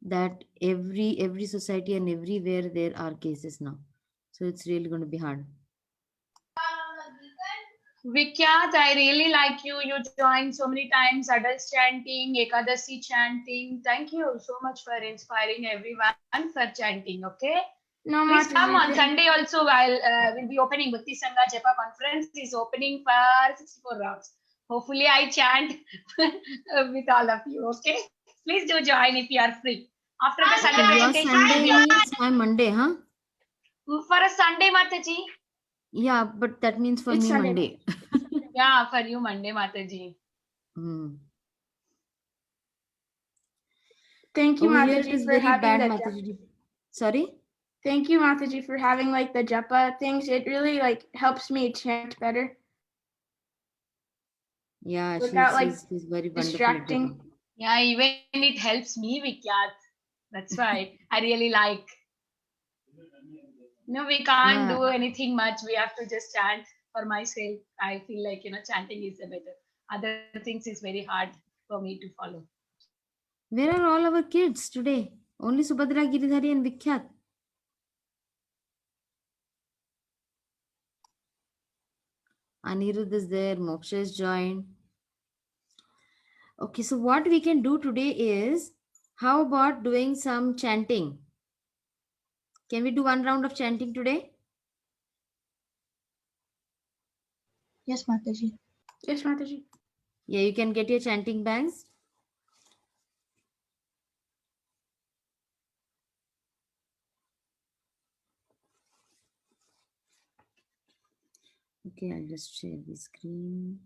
that every society and everywhere there are cases now. So it's really going to be hard. Vikyat, I really like you. You joined so many times adults chanting, Ekadasi chanting. Thank you so much for inspiring everyone for chanting. Okay. No, Please come on Mataji. Sunday also. We'll be opening Bhakti Sangha Japa conference is opening for 64 rounds. Hopefully, I chant with all of you. Okay, please do join if you are free. After the Sunday Okay, your presentation, Sunday means my Monday, huh? for a Sunday, Mataji. Yeah, but that means for It's me Sunday. Monday. Yeah, for you Monday, Mataji. Thank you, Over here it Mataji, is for very having bad, the Mataji. Sorry? Thank you, Mataji, for having like the japa things. It really like helps me chant better. Yeah, Without like she's very wonderful at distracting. japa. Yeah, even it helps me, Vikyat. That's why I really like. No, we can't Yeah. do anything much. We have to just chant for myself. I feel like, chanting is the better. Other things is very hard for me to follow. Where are all our kids today? Only Subhadra, Giridhari and Vikyat. Anirudh is there, Moksha is joined. Okay, so what we can do today is, how about doing some chanting? Can we do one round of chanting today? Yes, Mataji. Yes, Mataji. Yeah, you can get your chanting bags. Okay, I'll just share the screen.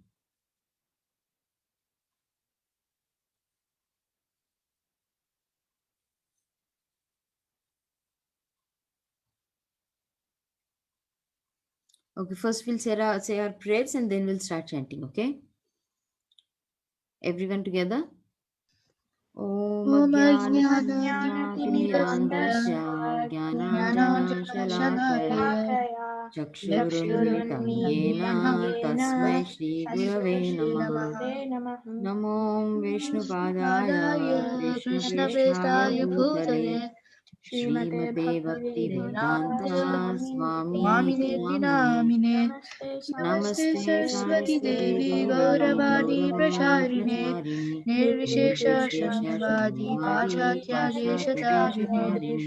Okay, first we'll say our prayers and then we'll start chanting, okay? Everyone together? Om Ajnanatirmirandasya Jnananjanashalakaya Chakshurunmilitam Yena Tasmai Shri Gurave Namaha Namo Vishnupadaya Krishna Prishtaya Bhutale Srimate Bhakti Vedanta Swami Namine Namaste Saraswati Devi Gauravadi Pracharine Nirvishesha Shamyavadi Pachatya Deshatarine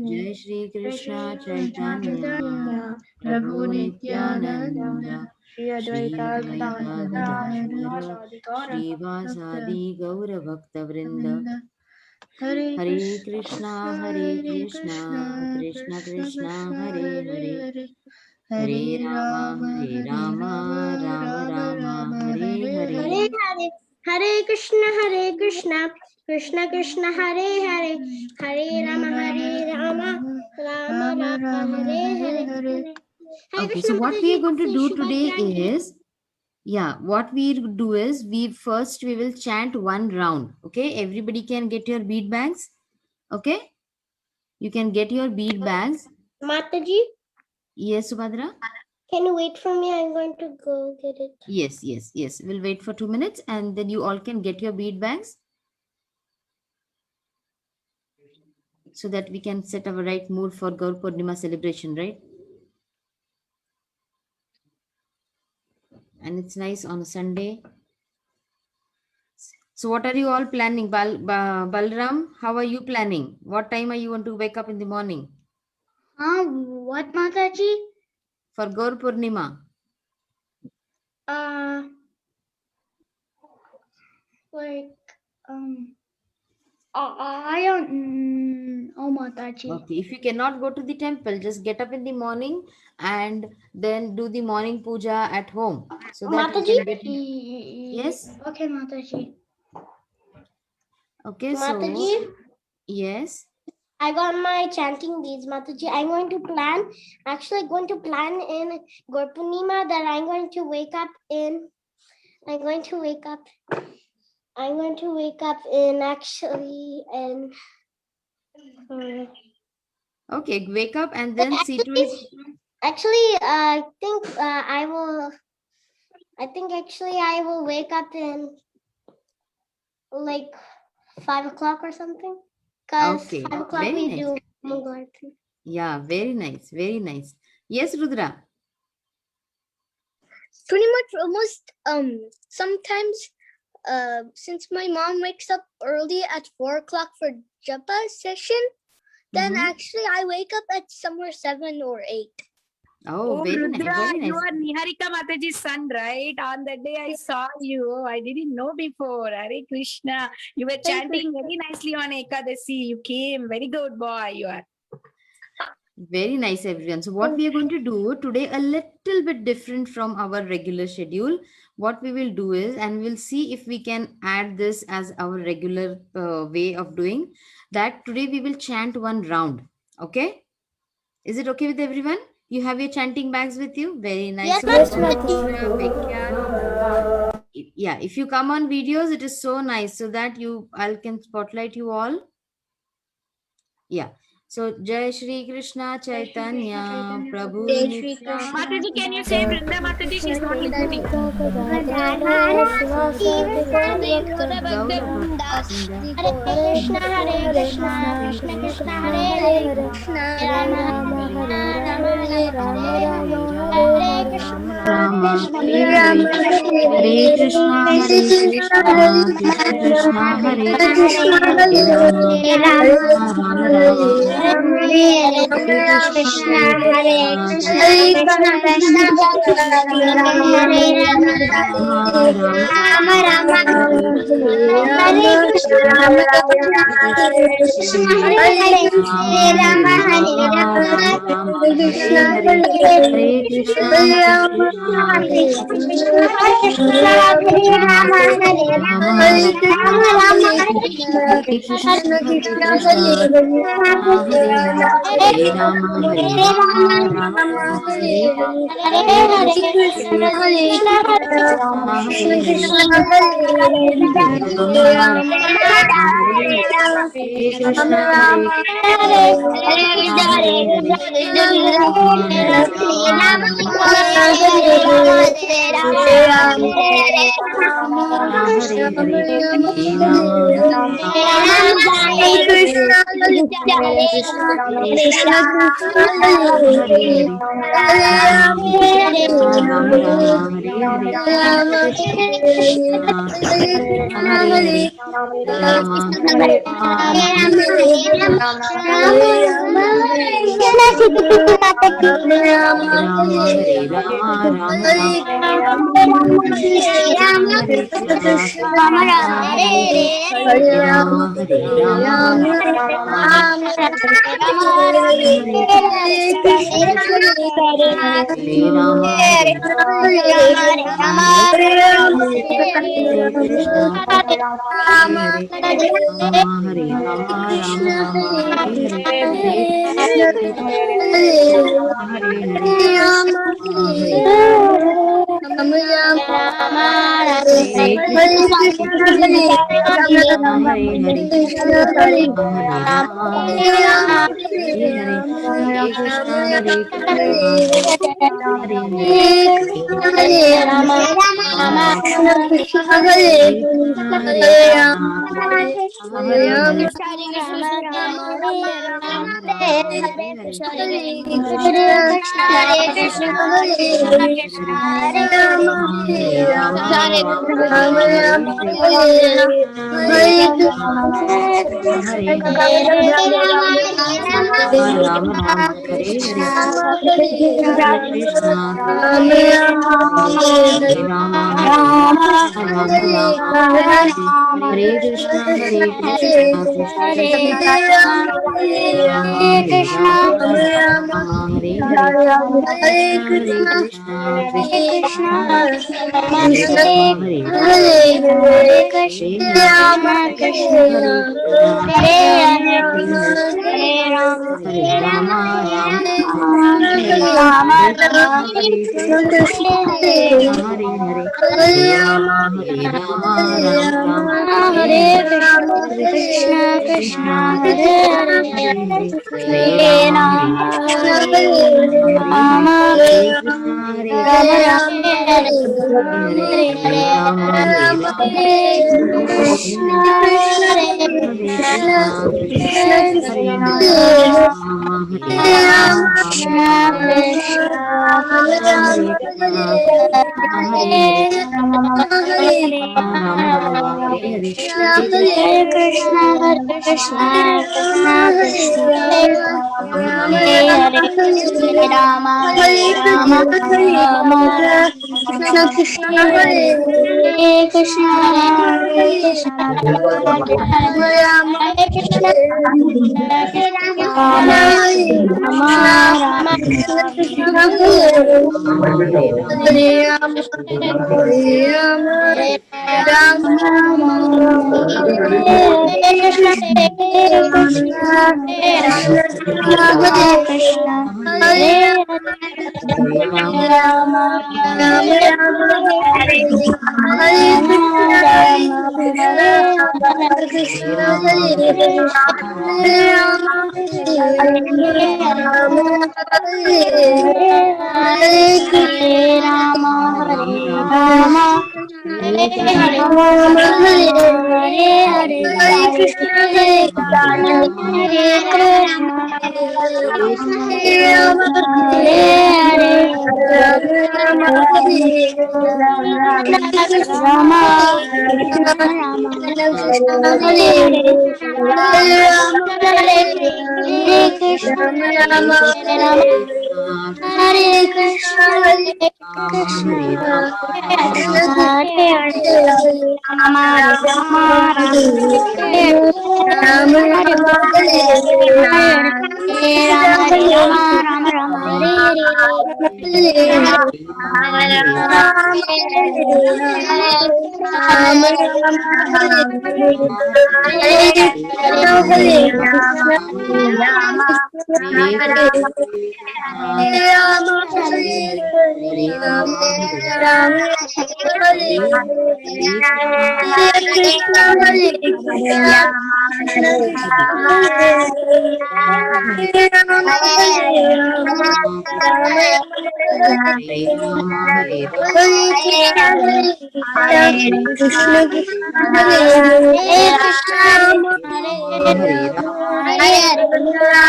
Jai Shri Krishna Chaitanya Prabhu Prabhu Nityananda Nityananda Shri Shri Advaita Advaita Gadadhara Shri Vasadi Gaura Bhakta Vrinda Hare Hare Krishna Krishna Krishna Krishna Hare Hare Hare Rama Rama Rama Hare Hare Hare Krishna Krishna Krishna Hare Hare Hare Rama Rama Rama Hare Hare. Okay, so what we are going to do today is, what we do is, we will chant one round. Okay, everybody can get your bead bags. Okay, you can get your bead bags. Mataji, Yes, Subhadra. can you wait for me? I'm going to go get it. Yes. We'll wait for 2 minutes and then you all can get your bead bags so that we can set our right mood for Gaur Purnima celebration, right? And it's nice on a Sunday. So what are you all planning? Balram, how are you planning? What time are you going to wake up in the morning? What, Mataji? For Gaur Purnima. Like, I don't know, Mataji. Okay, if you cannot go to the temple, just get up in the morning and then do the morning puja at home. So that we can get... Yes? Okay, Mataji. Okay, Mataji? so... Yes? I got my chanting beads, Mataji. I'm going to plan in Gurpunima that I'm going to wake up in actually in... Okay, wake up and then see to it. Actually, I think I will wake up in like 5 o'clock or something. Because Okay, 5 o'clock very we nice. do Mangalarti. Yeah, very nice, very nice. Yes, Rudra. Pretty much almost sometimes since my mom wakes up early at 4 o'clock for japa session, then Mhm. actually I wake up at somewhere 7 or 8. Oh, Oh, very nice, Rudra, very you nice. are Niharika Mataji's son, right? On that day I saw you. I didn't know before. Hare Krishna. You were chanting very nicely on Ekadasi. You came. Very good boy, you are. Very nice, everyone. So, what we are going to do today, a little bit different from our regular schedule. What we will do is, and we'll see if we can add this as our regular way of doing that. Today, we will chant one round. Okay? Is it okay with everyone? You have your chanting bags with you? Very nice. Yes, So, Yes, yeah, if you come on videos, it is so nice so that I can spotlight you all. Yeah. So, Jai Shri Krishna Chaitanya Prabhu Jai Shri Nityananda. Krishna. Mataji, can you say Vrinda Mataji? She's not listening. Gaura Bhakta Hare Krishna, Hare Krishna, Krishna Krishna, Hare Hare, Hare Rama, Hare Rama, Rama Rama, Hare Hare, Hare Krishna Hare Krishna Krishna Krishna Hare Hare Rama Rama Rama Hare Krishna Hare Krishna Krishna Krishna, Hare Rama Rama Rama, Hare Hare Krishna, Krishna Hare Hare, Hare Rama, Hare Rama, Hare Krishna Hare Krishna Krishna Hare Krishna, Hare Rama, Hare Rama Rama, Rama Hare Krishna Hare Krishna Krishna Hare Hare Hare Hare Rama, Rama Rama Hare Hare Hare Hare Hare, Krishna Hare Krishna Hare Krishna Hare Hare Krishna Hare Rama Rama Hare Hare Hare Krishna Hare Krishna Krishna Hare Hare Hare Rama Hare Hare Hare Hare Rama Hare Krishna, Hare Hare Krishna, Krishna Hare Hare Rama Rama Hare Hare Hare Krishna Krishna Hare Hare Hare Rama Rama Hare Hare Rama Hare Rama Rama Rama Hare Krishna Hare Krishna Krishna Hare Hare Hare Rama Hare Rama Hare Hare Rama Hare Hare Krishna Hare Hare Rama Hare Rama Rama Rama Hare Hare Hare Krishna Hare Hare Hare Hare Krishna Hare Krishna Hare Hare Hare Rama Hare Hare Hare Krishna Hare Krishna Krishna Hare Hare Hare Rama Hare Krishna Hare Krishna Krishna Hare Hare Rama Rama Hare Hare Krishna Hare Hare Rama Rama Hare Hare Hare Krishna Hare Hare Rama Rama Hare Hare Hare Krishna Krishna Hare Rama Hare Rama Rama Hare Hare Hare Krishna Hare Krishna Krishna Krishna Hare Rama Hare Rama Rama Rama Hare Hare Hare Krishna Krishna Krishna Hare Rama Hare Rama Hare Hare Krishna, Hare Krishna Hare Krishna Krishna, Hare Krishna Hare Krishna Hare, Hare Hare Hare Rama, Hare Rama Rama Rama Rama Hare Krishna Krishna, Krishna Hare Hare Krishna, Hare Hare, Hare Rama, Hare Rama, Rama Rama, Hare Hare Hare, Krishna Hare Krishna Krishna, Hare Krishna Krishna, Hare Hare Krishna, Hare Hare Hare, Hare Hare Rama, Hare Rama Rama, Hare Rama Hare Hare, Rama Hare Krishna, Hare Rama Krishna, Rama Krishna Hare Krishna, Hare Hare, Hare Hare Hare Rama, Hare Rama, Hare Rama Hare Krishna Hare, Hare Hare Krishna Krishna, Krishna Krishna Krishna, Hare Hare, Krishna Rama Hare Rama, Rama Krishna Rama, Krishna Hare Krishna, Krishna Krishna, Hare Hare, Rama Rama Rama, Hare Hare, Hare Krishna, Hare Krishna, Hare Krishna, Krishna Krishna, Hare Rama Rama Hare Rama, Hare, Hare Rama, Hare Rama, Rama Krishna Rama, Krishna Hare Hare, Hare Hare Krishna, Hare Krishna, Krishna Krishna, Hare Krishna, Rama, Rama, Rama, Rama Hare Rama, Hare Krishna, Hare Ram Hare Krishna, Hare Krishna, Krishna Krishna Krishna Hare Krishna, Hare Hare Hare, Hare Hare Rama, Rama Rama, Ram Hare Ram Hare, Hare Krishna Rama Hare Rama, Krishna Hare Hare, Hare Krishna Rama, Hare Hare Hare Rama, Krishna, Rama Hare Rama, Ram Hare Ram Hare Hare, Hare Krishna Hare Rama, Rama Hare Rama, Rama, Hare Hare Krishna, Hare, Hare Rama Hare Hare, Hare Krishna Hare Hare Rama Hare Krishna, Rama, Hare Krishna, Hare Rama, Hare Hare Rama, Ram Hare, Ram Ram Hare Rama, Krishna Rama, Krishna Hare Hare Hare, Hare Rama Ram Hare, Hare Hare Krishna, Ram Hare Ram Krishna, Hare Rama, Hare Hare Krishna, Krishna Hare Hare Krishna, Krishna Krishna, Hare Hare Hare Rama, Hare Krishna, Rama, Rama Krishna Rama, Krishna Hare Hare, Hare Rama Hare Rama, Rama Hare Ram Hare, Ram Hare Hare Hare, Rama Krishna Hare Hare Rama, Rama Rama Rama, Hare Hare, Hare Rama Rama, Hare Rama, Ram Ram Ram Hare Krishna Hare Krishna Hare Hare Krishna, Hare Krishna, Ram Hare Hare Hare Ram Rama, Hare Ram Rama, Hare Hare Hare Krishna, Hare Krishna Hare Krishna Krishna Krishna Hare Hare Ram Hare Ram Ram Hare Rama, Hare Rama, Hare Krishna Hare Krishna Krishna Krishna Hare Hare Krishna, Ram Rama, Hare Rama, Hare Ram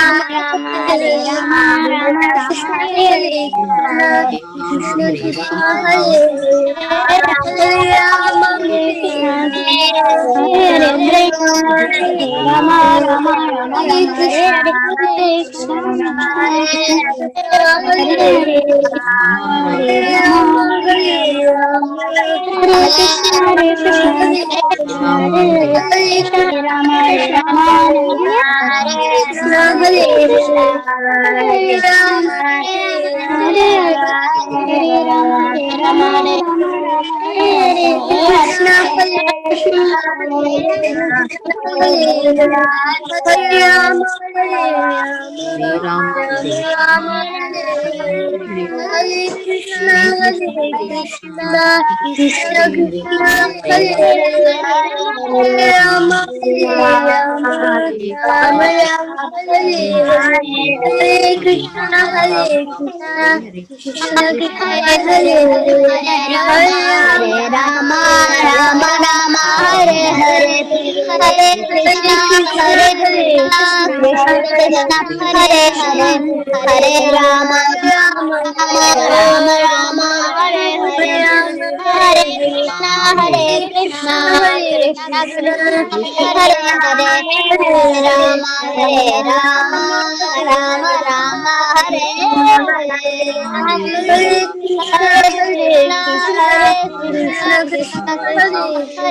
Rama, Rama Hare Hare Rama, Rama Rama Krishna Hare Hare Hare, Krishna Rama, Krishna Hare Krishna Rama, Hare Hare Hare Ram Krishna, Hare Hare Ram Hare, Hare Hare Rama, Rama Rama Hare Rama Hare Krishna Hare, Hare Hare Krishna Krishna, Hare Hare Hare, Hare Hare Ram Rama, Hare Ram Hare Krishna, Hare Krishna, Hare Krishna Rama, Hare Hare Hare, Hare Hare Krishna Rama, Hare Hare Rama, Hare Krishna Hare Hare Krishna, Hare Ram Hare Hare Rama, Hare Rama, Rama Rama, Hare Hare Hare, Krishna Hare Krishna Krishna Hare Hare Ram Hare Ram Hare Rama, Ram Hare Ram Rama, Hare Hare Hare Krishna Hare Krishna, Hare Hare Krishna, Krishna Krishna Krishna Krishna, Hare Krishna Hare, Hare Hare Rama, Hare Ram Hare Ram Hare Ram Krishna, Ram Hare Hare Krishna Hare Krishna Hare Hare, Krishna Hare Krishna Rama, Hare Hare Ram Hare Rama, Rama Hare Rama, Ram Hare Hare, Hare Krishna, Hare Krishna Hare Hare Krishna, Krishna Krishna Krishna, Hare Hare, Hare Rama, Rama Rama Rama, Hare Hare, Hare Krishna, Hare Krishna, Krishna Krishna, Hare Hare, Hare Rama, Hare Rama, Rama Rama, Hare Hare, Hare Krishna Hare Krishna, Krishna Hare Krishna, Krishna Krishna Krishna Krishna,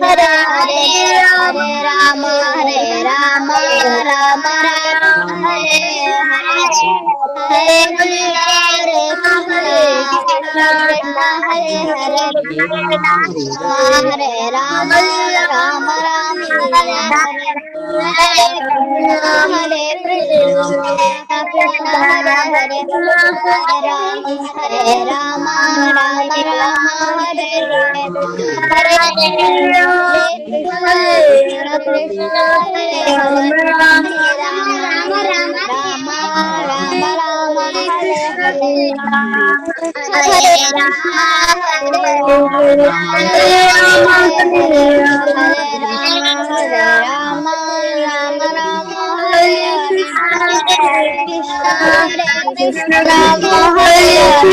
Hare Hare Hare, Hare Ram Hare Rama, Hare Rama, Rama Rama, Hare Hare, Hare Krishna, Hare Krishna, Krishna Krishna, Hare Hare, Hare Rama, Hare Rama, Rama Rama, Hare Hare, Hare Krishna, Hare Krishna, Krishna Hare Hare Hare Rama Rama Rama Hare Hare Hare Krishna Krishna Krishna Hare Hare Hare Rama Rama Rama Rama Hare Hare Hare Rama Hare Rama Hare Hare Hare Rama Rama Rama Hare Hare Hare Krishna Rama Hare Hare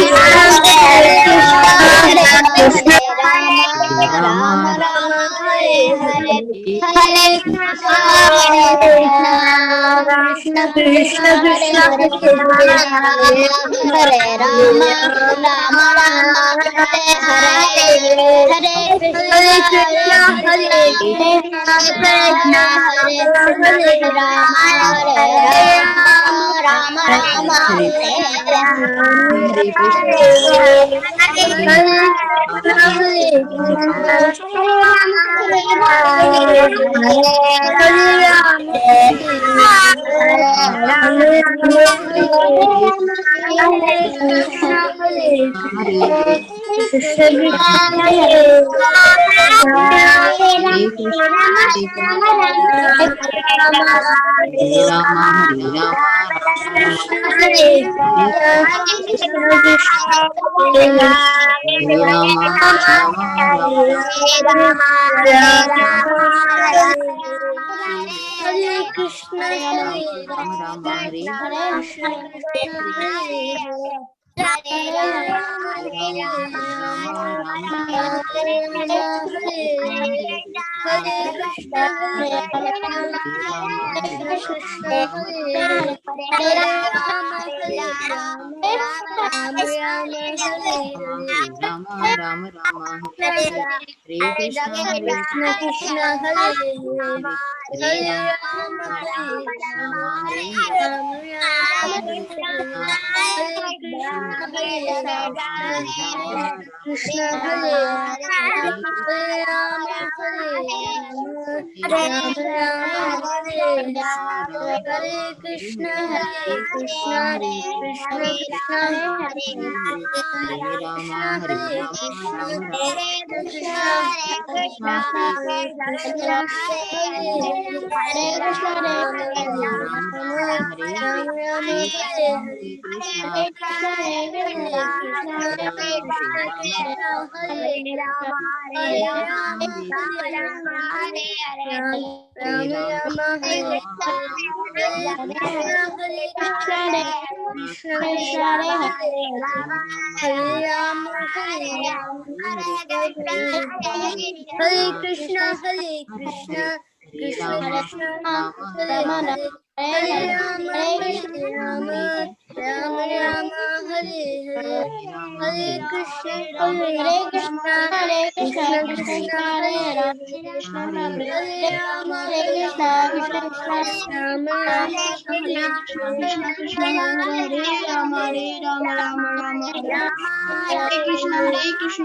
Krishna Hare Rama Rama Rama Hare Hare Hare Krishna Krishna Krishna Hare Hare Hare Rama Rama Rama Hare Hare Hare Krishna Hare Krishna Hare Rama Hare Rama Rama Rama Hare Hare Hare Krishna, Hare Krishna, Hare Rama, Hare Rama, Rama Rama, Hare Rama, Hare Rama, Rama Hare Krishna, Hare Rama, Rama Hare Krishna, Krishna, Hare Hare Rama, Hare Rama, Rama Hare Krishna, Hare Rama, Hare Krishna, Rama, Hare Hare Rama, Hare Rama, Rama Rama, Hare Hare. Rama, Rama Rama, Hare Krishna, Hare Krishna Krishna Hare Hare Hare Rama Hare Rama Rama Rama Hare Krishna Hare Krishna Hare Hare Rama Hare Rama Rama Hare Hare Krishna Krishna Krishna Krishna Hare Rama, Hare Rama, Rama Rama, Krishna Krishna Hare Krishna Hare Krishna Hare Rama Hare Krishna, Hare Krishna Hare Krishna Krishna Hare Hare Rama Hare Rama Rama Hare Hare Krishna Krishna Krishna Hare Hare Rama Hare Hare Krishna Krishna Krishna Krishna Hare Hare Hare Rama Rama Rama Hare Hare Hare Krishna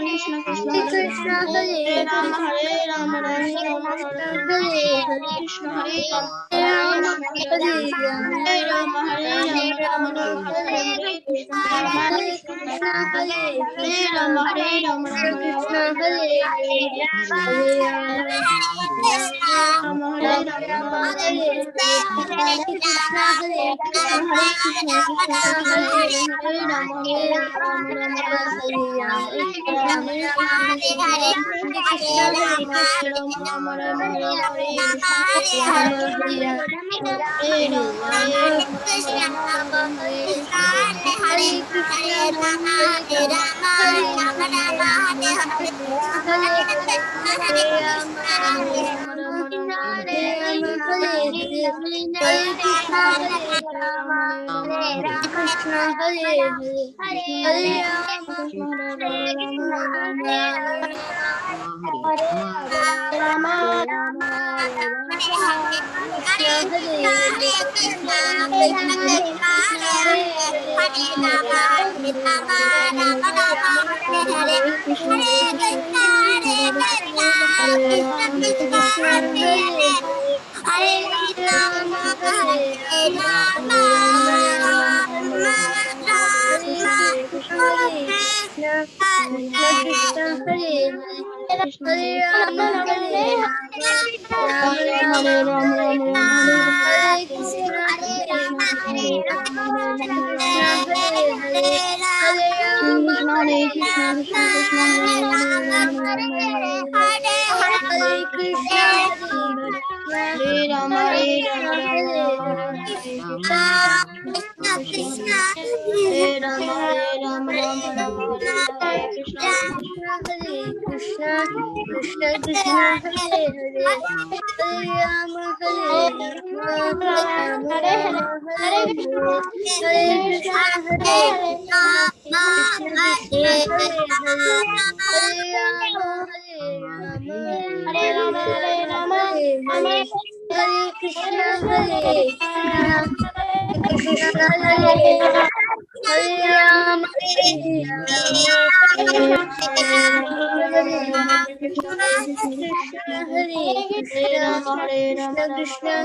Krishna Krishna Krishna Hare Hare Rama Rama Rama Hare Hare Krishna Hare Rama Hare Rama Hare Hare Krishna Krishna Hare Hare Krishna, Hare Krishna, Hare Rama, Hare Krishna, Hare Krishna, Hare Rama, Hare Rama, Hare Rama, Hare Rama, Hare Rama, Rama Rama, Hare Krishna, Hare Krishna, Krishna Krishna, Hare Hare, Hare Rama, Hare Rama, Hare Krishna, Hare Krishna, Hare Krishna, Hare Hare Krishna, Krishna Krishna, Hare Hare, Hare Rama, Hare Rama, Rama Rama, Hare Hare, Hare Krishna, Hare Krishna, Krishna Krishna, Hare Hare, Hare Rama, Hare Rama, Rama Rama, Hare Hare, Hare Krishna, Hare Krishna, Krishna Hare Hare, Hare Rama, Hare Rama, Hare Krishna, Hare Krishna, Krishna Krishna, Hare Krishna, Hare Krishna, Krishna Krishna, Hare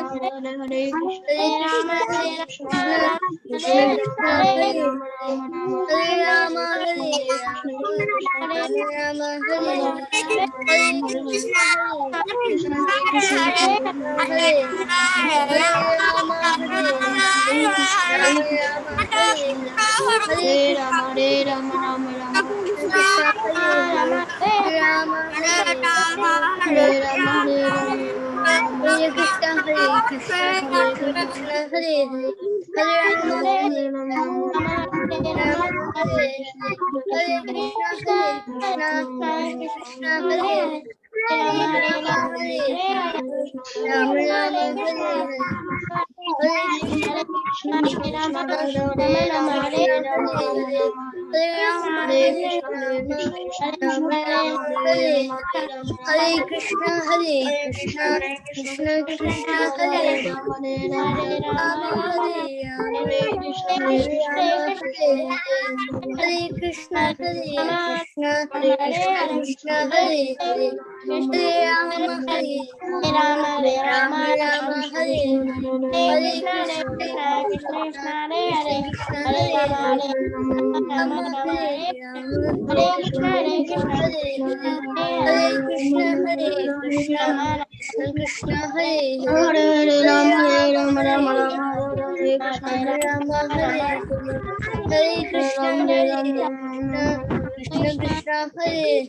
Hare, Hare Rama, Hare Rama, Rama Rama, Hare Hare, Hare Krishna, Hare Krishna, Krishna Krishna, Hare Hare, Hare Rama, Hare Rama, Rama Rama, Hare Hare, Hare Krishna, Krishna Hare Hare, Hare Rama, Hare Rama, Rama Rama, Hare Krishna, Hare Krishna, Krishna Krishna, Hare Hare, Hare Rama, Hare Rama, Rama Hare Hare, Hare Krishna, Hare Krishna, Krishna Krishna, Hare Hare, Hare Rama, Hare Rama, Rama Rama, Hare Hare, Hare Krishna, Krishna Krishna, Hare Rama, Hare Hare, Hare Rama, Hare Rama, Rama Rama, Hare Hare, Hare Krishna, Krishna Krishna, Hare Hare, Hare Rama, Hare Rama, Hare Rama, Hare Hare, Hare Krishna, Krishna Krishna, Hare Hare, Hare Rama, Hare Rama, Rama Rama, Hare Hare, Hare Krishna, Krishna Krishna, Hare Hare, Rama, Hare Rama, Krishna Krishna, Hare Hare, Hare Krishna, Krishna Krishna, Hare Hare, Hare Rama, Rama Rama, Hare Hare, Hare Krishna, Krishna Krishna, Hare Hare,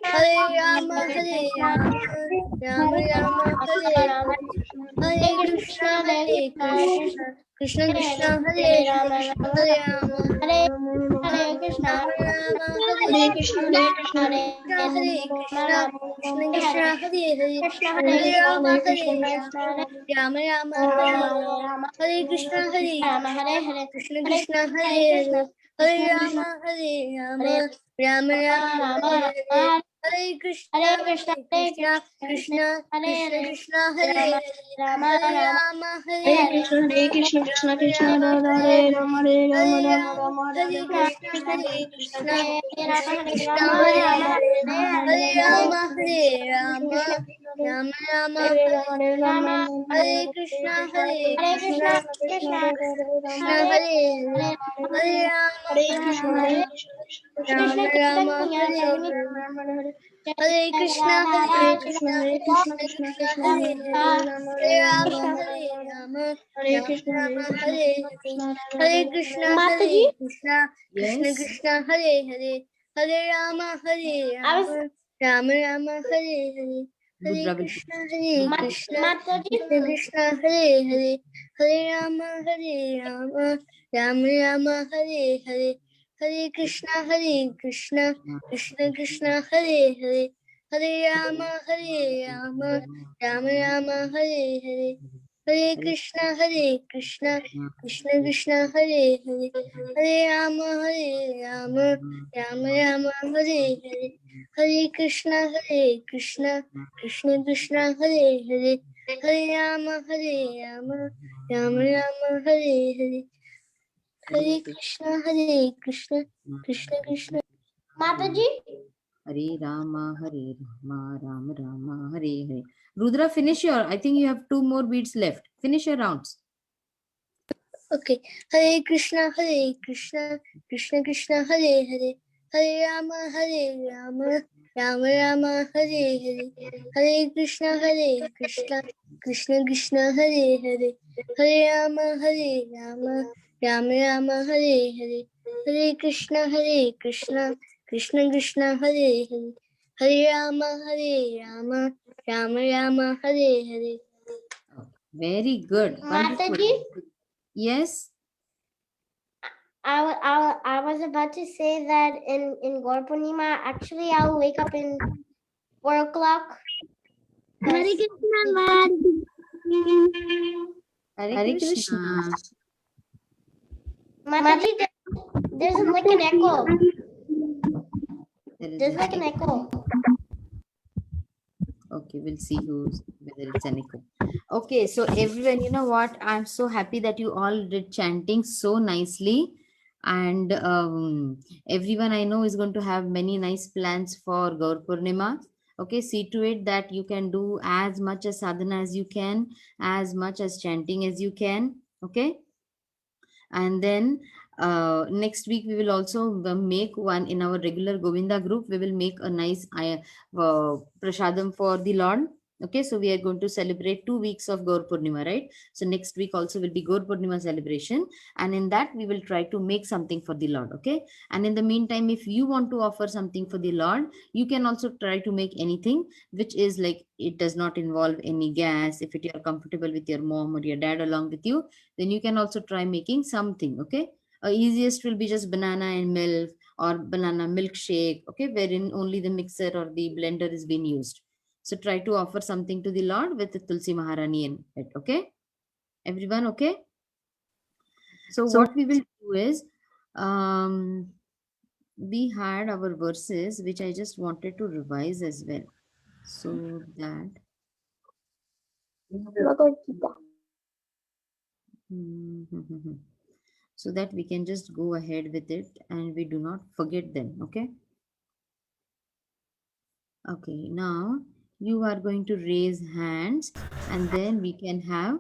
Hare Rama, Hare Rama, Rama Rama, Hare Hare, Hare Krishna, Krishna Krishna, Hare Hare, Hare Rama, Hare Rama, Rama Rama, Hare Hare, Hare Krishna, Krishna Krishna Krishna, Hare Hare, Hare Rama, Rama Rama, Hare Hare, Hare Krishna, Krishna Krishna, Hare Hare, Hare Rama, Hare Rama, Rama Rama, Hare Hare, Hare Krishna, Krishna Krishna, Hare Hare, Hare Rama, Rama Rama, Hare Hare, Hare Krishna, Krishna Krishna, Krishna Hare Hare, Hare Rama, Hare Rama, Krishna Krishna, Hare Hare, Hare Rama, Hare Rama, Rama Rama, Hare Hare, Hare Krishna, Krishna Hare Hare, Hare Rama, Rama Rama, Hare Hare, Hare Krishna, Krishna Krishna, Hare Hare, Hare Rama, Hare Rama, Rama Rama, Hare Hare, Hare Krishna, Krishna Yes. Krishna, Hare Hare, Hare Rama, Hare Rama, Rama Rama, Hare Hare, Good, Hare Ravi. Krishna, Krishna Krishna, Hare Hare, Hare Rama, Rama Rama, Hare Hare, Hare Krishna, Krishna Krishna, Hare Hare, Hare Rama, Rama Rama, Hare Hare, Hare Krishna, Krishna Krishna, Hare Hare, Hare Rama, Rama Rama, Hare Hare, Hare Krishna, Krishna Krishna, Hare Hare, Hare Rama, Rama Rama, Hare Hare, Hare Krishna, Krishna Krishna. Mataji, Hare Rama, Rama Rama, Hare Hare. Rudra, finish your. I think you have 2 more beats left. Finish your rounds. Okay. Hare Krishna, Krishna Krishna, Hare Hare. Hare Rama, Rama Rama, Hare Hare. Hare Krishna, Krishna Krishna, Hare Hare. Hare Rama, Rama Rama, Hare Hare. Hare Krishna, Krishna Krishna, Hare Hare. Hare Rama, Rama Hare Hare. Very good. Wonderful. Mataji, Yes. I was about to say that in Gaur Purnima, actually I'll wake up in 4 o'clock. Hare Krishna, Mataji. Hare Krishna. Mataji, there's like an echo. There is There's a- like an echo. Okay, we'll see whether it's an echo. Okay, so everyone, you know what? I'm so happy that you all did chanting so nicely. And everyone I know is going to have many nice plans for Gaur Purnima. Okay, see to it that you can do as much as sadhana as you can, as much as chanting as you can. Okay. And then next week we will also make one in our regular Govinda group. We will make a nice prasadam for the Lord. Okay, so we are going to celebrate 2 weeks of Gaur Purnima, right? So next week also will be Gaur Purnima celebration, and in that we will try to make something for the Lord. Okay, and in the meantime, if you want to offer something for the Lord, you can also try to make anything which is like, it does not involve any gas. If you are comfortable with your mom or your dad along with you, then you can also try making something. Okay, easiest will be just banana and milk or banana milkshake, okay, wherein only the mixer or the blender is being used. So try to offer something to the Lord with the Tulsi Maharani in it. Okay, everyone. Okay, so what we will do is, we had our verses which I just wanted to revise as well, so that so that we can just go ahead with it and we do not forget them. Okay. Okay, now you are going to raise hands and then we can have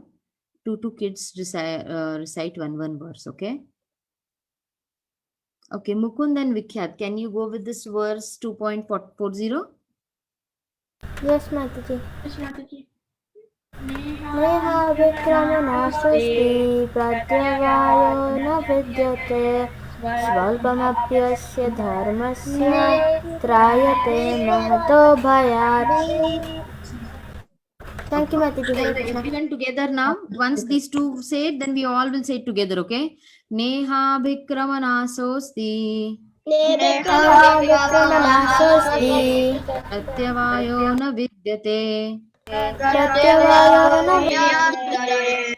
two kids recite one verse. Okay. Okay, Mukund and Vikhyat, can you go with this verse 2.40? Yes, Mataji. Yes, Mataji. Neha vikramanasosti pratyavayo na vidyate svalpamapyasya dharmasya trayate mahato bhayat. Thank you, Mataji. Hare Krishna. Everyone together now. Once these two say it, then we all will say it together. Okay. Neha bhikramanasosti Neha vikramanasosti pratyavayo na vidyate pratyavayo na vidyate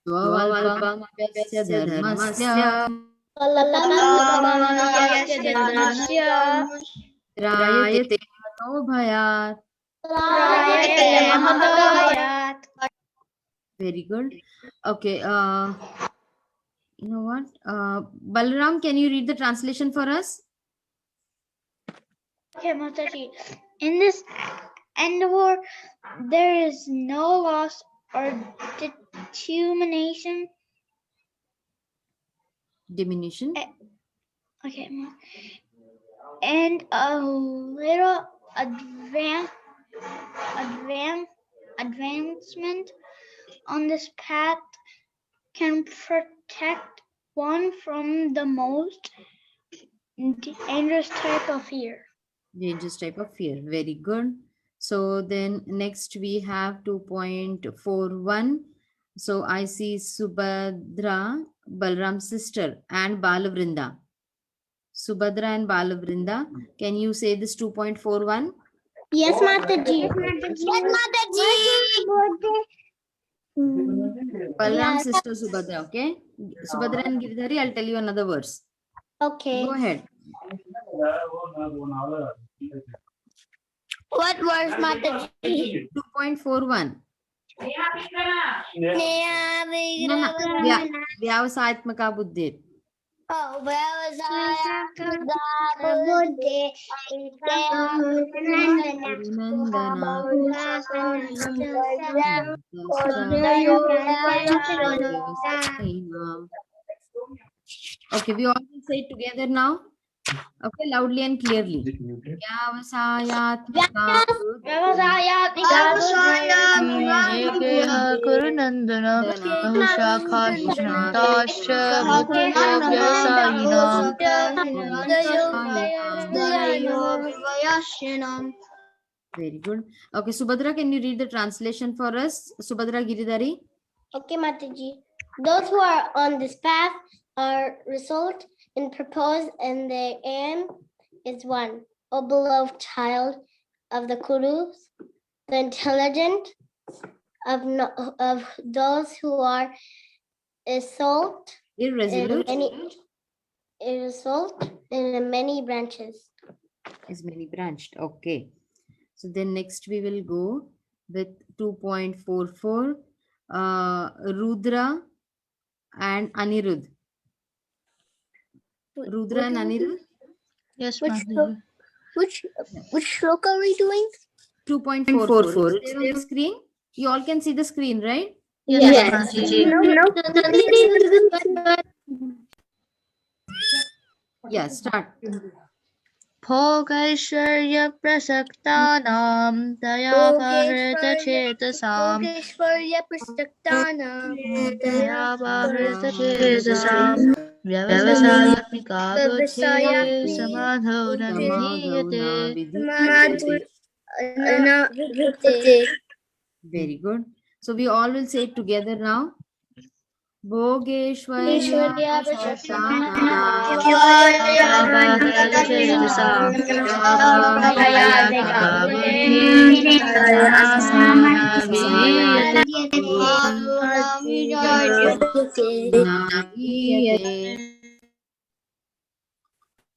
svalpamapyasya dharmasya trayate mahato bhayat. Very good. Okay. You know what? Balram, can you read the translation for us? Okay, Mataji. In this endeavor, there is no loss or diminution. Diminution. Okay, and a little advancement on this path can protect one from the most dangerous type of fear. Dangerous type of fear. Very good. So then next we have 2.41. So I see Subhadra, Balram's sister, and Balavrinda. Subhadra and Balavrinda. Can you say this 2.41? Yes, Mataji. Balram's sister Subhadra. Okay. Subhadra and Giridhari, I'll tell you another verse. Okay. Go ahead. What was Mataji? 2.41. Neha Vyavasatmaka buddhir. Oh, Vyavasaya Buddhi Nandana Okay, we all will say it together now. Okay, loudly and clearly. Vyavasayatmika Ekaya Kurunandana Mahushakashnatascha Buddhyo Vyavasayinam. Very good. Okay, Subhadra, can you read the translation for us? Subhadra Giridhari. Okay, Mataji. Those who are on this path are result in purpose, and their aim is one. O beloved child of the Kurus, the intelligent of those who are Irresolute in many branches. is many branched. Okay. So then next we will go with 2.44. Rudra and Anirudh. Rudra and Anirudh. Yes, Which Mataji. shloka are we doing? 2.44. It's there on the screen. You all can see the screen, right? Yes, Mataji. Yeah, start. Bhogaishwarya prasaktanam Dayavahrita chetasam Yogeshwarya Prasaktanam Dayavahrita chetasam Vyavasayatmika buddhi samadho navijiyate. Very good. So we all will say it together now. Bhogeshwarya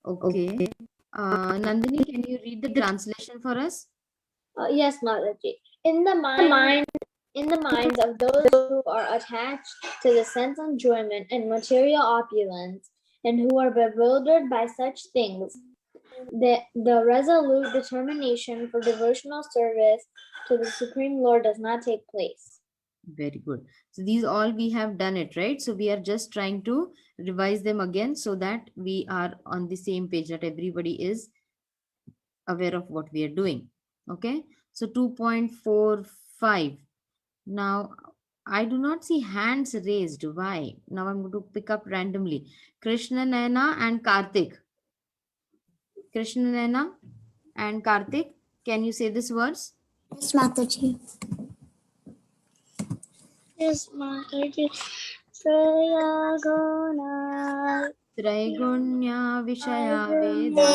Okay. Nandini, can you read the translation for us? Yes, Mataji. In the minds of those who are attached to the sense enjoyment and material opulence, and who are bewildered by such things, the resolute determination for devotional service to the Supreme Lord does not take place. Very good. So these all we have done it, right? So we are just trying to revise them again so that we are on the same page, that everybody is aware of what we are doing. Okay. So 2.45. Now, I do not see hands raised. Why? Now I'm going to pick up randomly. Krishna Naina and Karthik. Krishna Naina and Karthik, can you say this verse? Yes, Mataji. Yes, Mataji. Prayagona Traigunya Vishaya Veda.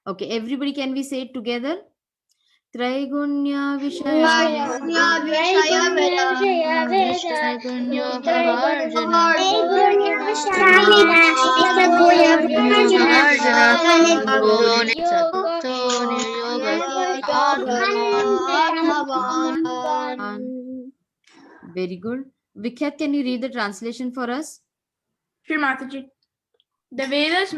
Okay, everybody, can we say it together? Traigunya Vishaya Very good. Vikhyat, can you read the translation for us? Sure, Mataji. The Vedas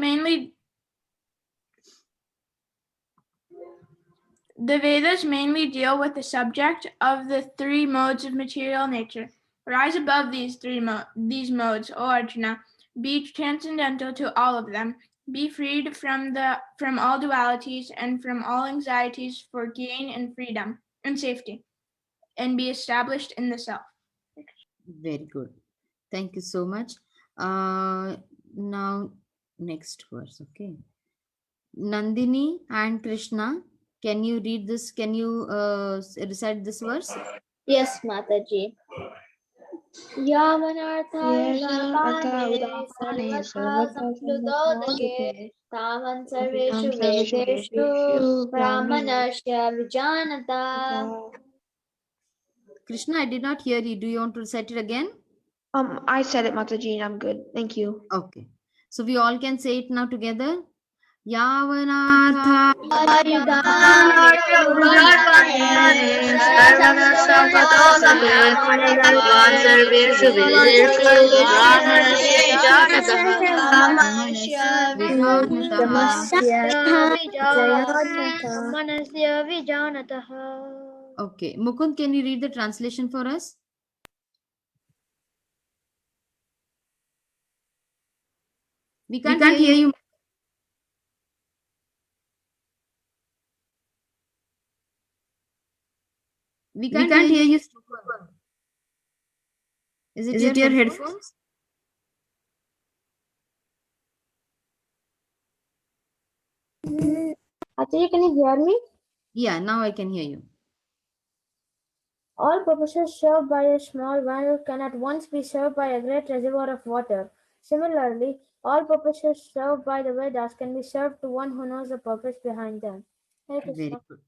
mainly deal with the subject of the three modes of material nature. Rise above these modes, O Arjuna. Be transcendental to all of them. Be freed from all dualities and from all anxieties for gain and freedom and safety, and be established in the self. Very good. Thank you so much. Now, next verse. Okay. Nandini and Krishna, can you read this? Can you recite this verse? Yes, Mataji. Yavanarthaya sampludodake tavan sarveshu vedeshu brahmanasya vijanata. Krishna, I did not hear you. Do you want to recite it again? I said it, Mataji. I'm good. Thank you. Okay. So we all can say it now together. Yavanatha Okay. Mukund, can you read the translation for us? We can't hear you. We can't hear you. Is it your headphones? Actually, can you hear me? Yeah, now I can hear you. All purposes served by a small well can at once be served by a great reservoir of water. Similarly, all purposes served by the Vedas can be served to one who knows the purpose behind them. Hare Krishna. Very good.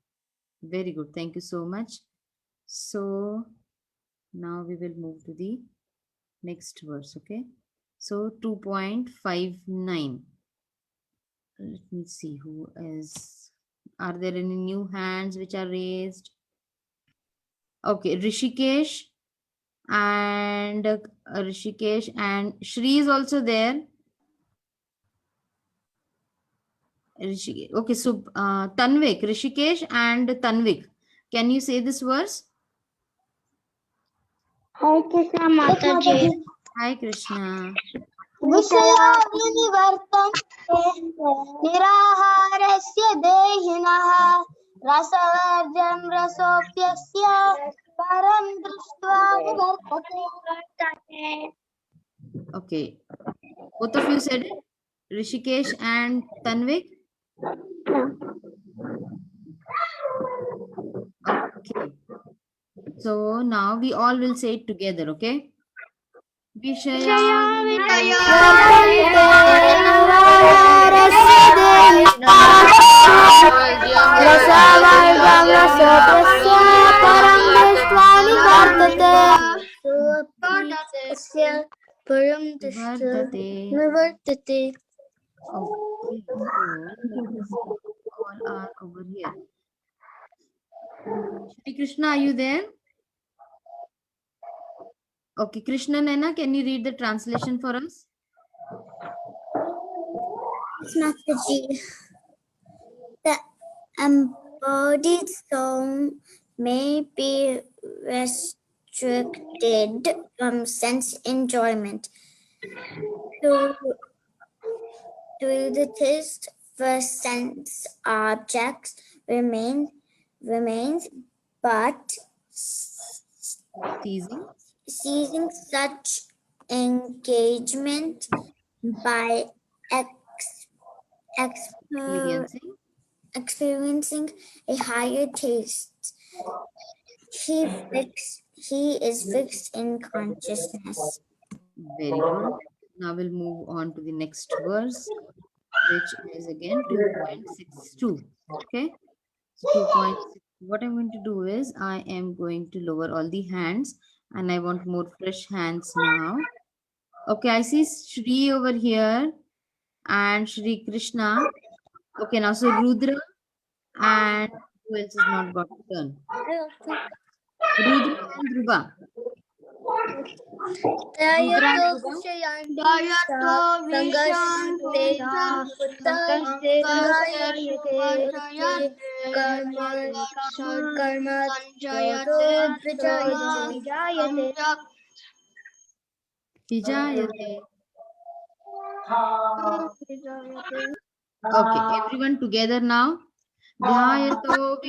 Very good. Thank you so much. So now we will move to the next verse. Okay. So 2.59. Let me see who is. Are there any new hands which are raised? Okay, Rishikesh and Shri is also there. Okay, so Tanvik, Rishikesh and Tanvik. Can you say this verse? Hare Krishna Mataji. Hi, Krishna. विषया विनिवर्तन्ते निराहारस्य देहिनः रसवर्जं रसोऽप्यस्य परं दृष्ट्वा निवर्तते. Okay, both of you said it. Rishikesh and Tanvik. Okay, so now we all will say it together. Okay. निवर्तते. Okay, so let me see. All are over here. Shri Krishna, are you there? Okay, Krishna Naina, can you read the translation for us? Mataji. The embodied soul may be restricted from sense enjoyment to the taste for sense objects remains, but seizing such engagement by experiencing a higher taste, he is fixed in consciousness. Very good. Now we'll move on to the next verse, which is again 2.62. Okay. So 2.6. What I'm going to do is I am going to lower all the hands and I want more fresh hands now. Okay, I see Shri over here and Shri Krishna. Okay, now so Rudra and who else is not got turn? Rudra and Dhruva. Vijayate. Okay, everyone together now. Dhyayato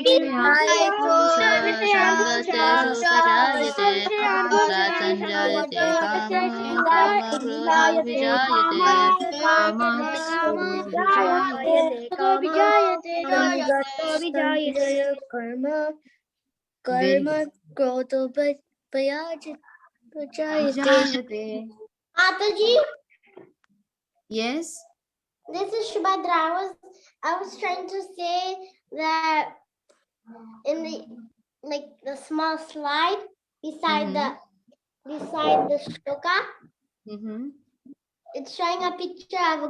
Mataji, Yes. this is Shubhadra. I was trying to say that in the small slide, beside the shloka, Mm-hmm. it's showing a picture of a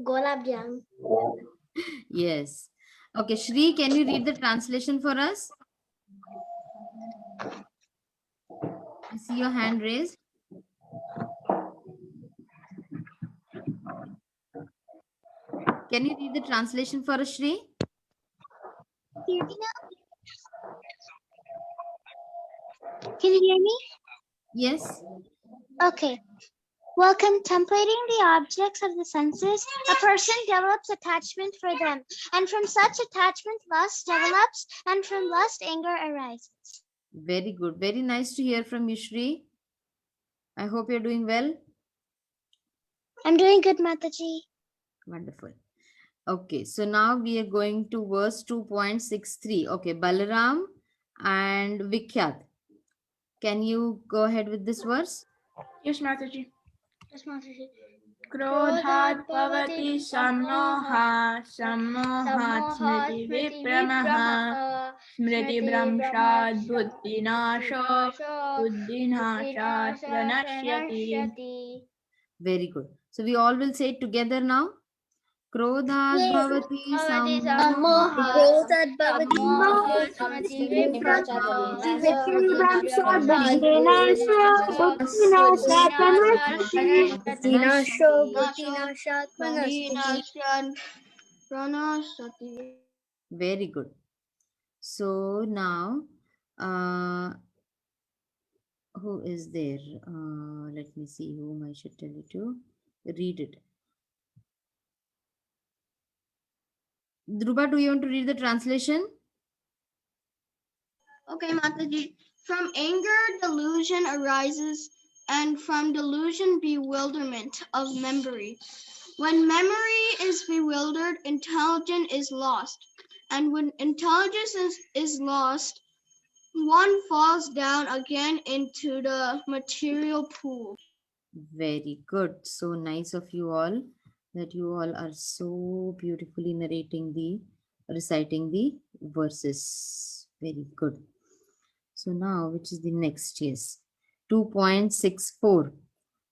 golab jam. Yes. Okay, Shri, can you read the translation for us? I see your hand raised. Can you read the translation for us, Shri? Can you hear me? Yes. Okay. While contemplating the objects of the senses, a person develops attachment for them, and from such attachment lust develops, and from lust anger arises. Very good. Very nice to hear from you, Shri. I hope you're doing well. I'm doing good, Mataji. Wonderful. Okay, so now we are going to verse 2.63. Okay, Balaram and Vikhyat. Can you go ahead with this verse? Yes, Mataji. Yes, Mataji. Krodhat bhavati sammoha sammohat smriti vipramaha smriti bhramshad buddhinasho buddhinashat pranashyati. Very good. So we all will say it together now. Krodhat bhavati Sammoha, Sammoha, Smriti Very good. So now, who is there? Let me see whom I should tell you to read it. Dhruva, do you want to read the translation? Okay, Mataji. From anger, delusion arises, and from delusion, bewilderment of memory. When memory is bewildered, intelligence is lost. And when intelligence is lost, one falls down again into the material pool. Very good. So nice of you all that you all are so beautifully reciting the verses. Very good. So now, which is the next? Yes, 2.64.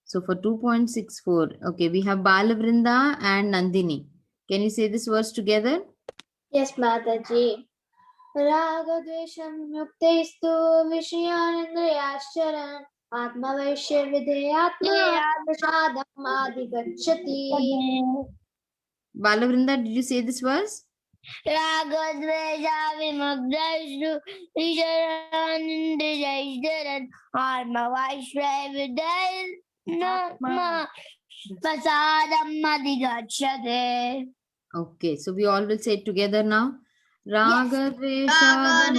So for 2.64, okay, we have Balavrinda and Nandini. Can you say this verse together? Yes, Mataji. Raga dvesham yuktestu vishayanindriyascharan atmavaishya videyatma prasadam adhigacchati. Balavrinda, did you say this verse? Ragadveja vimagdashtu Isharanindrijaishdaran Atmavaishrevidai Natma Prasadam Adhigacchate. Okay, so we all will say it together now. Raga Dvesha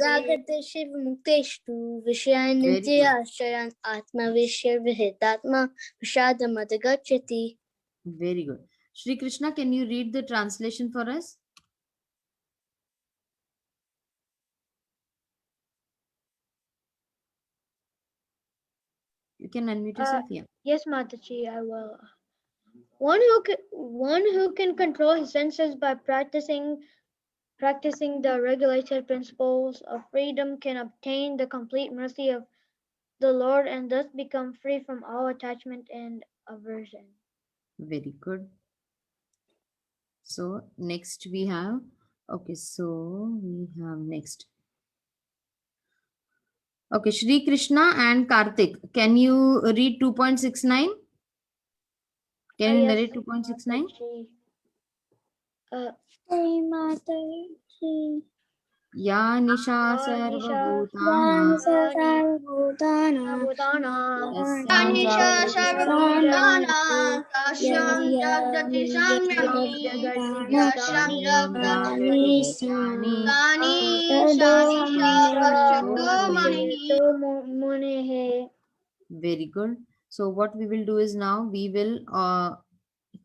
Ragadveshi vimukteshtu Vishayanindriyascharan Atmavaishya Vihitatma Prasadam Adhigacchati. Very good. Shri Krishna, can you read the translation for us? You can unmute yourself. Yeah. Yes, Mataji, I will. One who can control his senses by practicing the regulated principles of freedom can obtain the complete mercy of the Lord and thus become free from all attachment and aversion. Very good. So next we have, okay, so we have next. Okay, Shri Krishna and Karthik, can you read 2.69? Can you narrate 2.69? Mataji. Ya Nisha Sarvabhutana Very good. So what we will do is now we will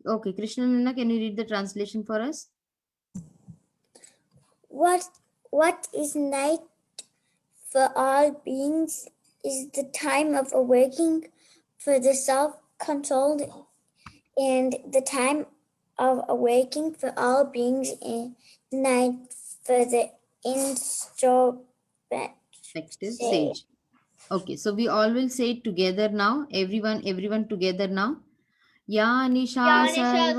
okay, Krishna Nana, can you read the translation for us? What is night for all beings is the time of awaking for the self controlled and the time of awaking for all beings in night for the Effective sage. Okay, so we all will say it together now. Everyone together now. Ya Nisha Yasyam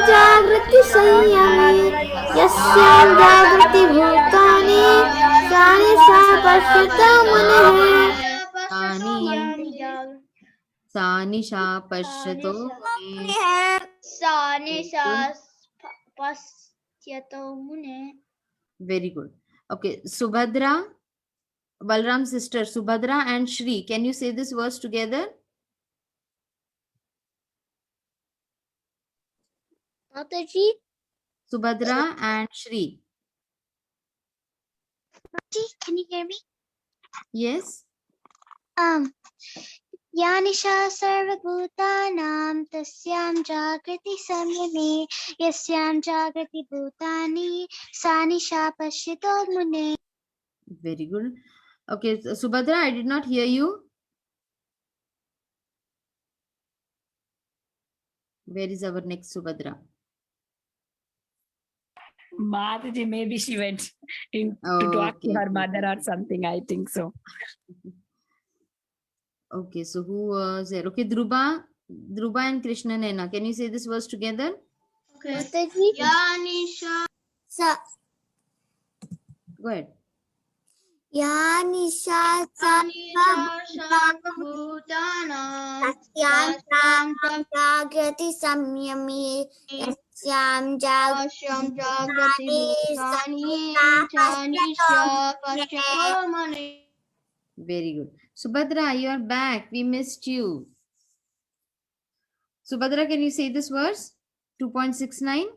Jagrati Sanyami Yasyam Jagrati Bhutani Sanisha Pashyata Muneh Sanisha Pashyato Mune. Very good. Okay, Subhadra, Balram's sister, Subhadra and Shri. Can you say this verse together? Mataji, Subhadra and Shri. can you hear me? Yes. Yanisha Sarvabhutanam Tasyam Jagrati Samyami Yasyam Jagrati Bhutani Sanisha Pashyito Mune. Very good. Okay, so Subhadra, I did not hear you. Where is our next Subhadra? Mataji, maybe she went in to talk to her mother or something. I think so. Okay, so who was there? Okay, Dhruba and Krishna Nena. Can you say this verse together? Mataji, Yanisha Go ahead. Yanisha Sarvabhutanam Tasyam Jagrati Samyami Yasyam Ashyam Jagrati Bhutani Janisha Pashyato Mune. Very good. Subhadra, you are back. We missed you. Subhadra, can you say this verse? 2.69.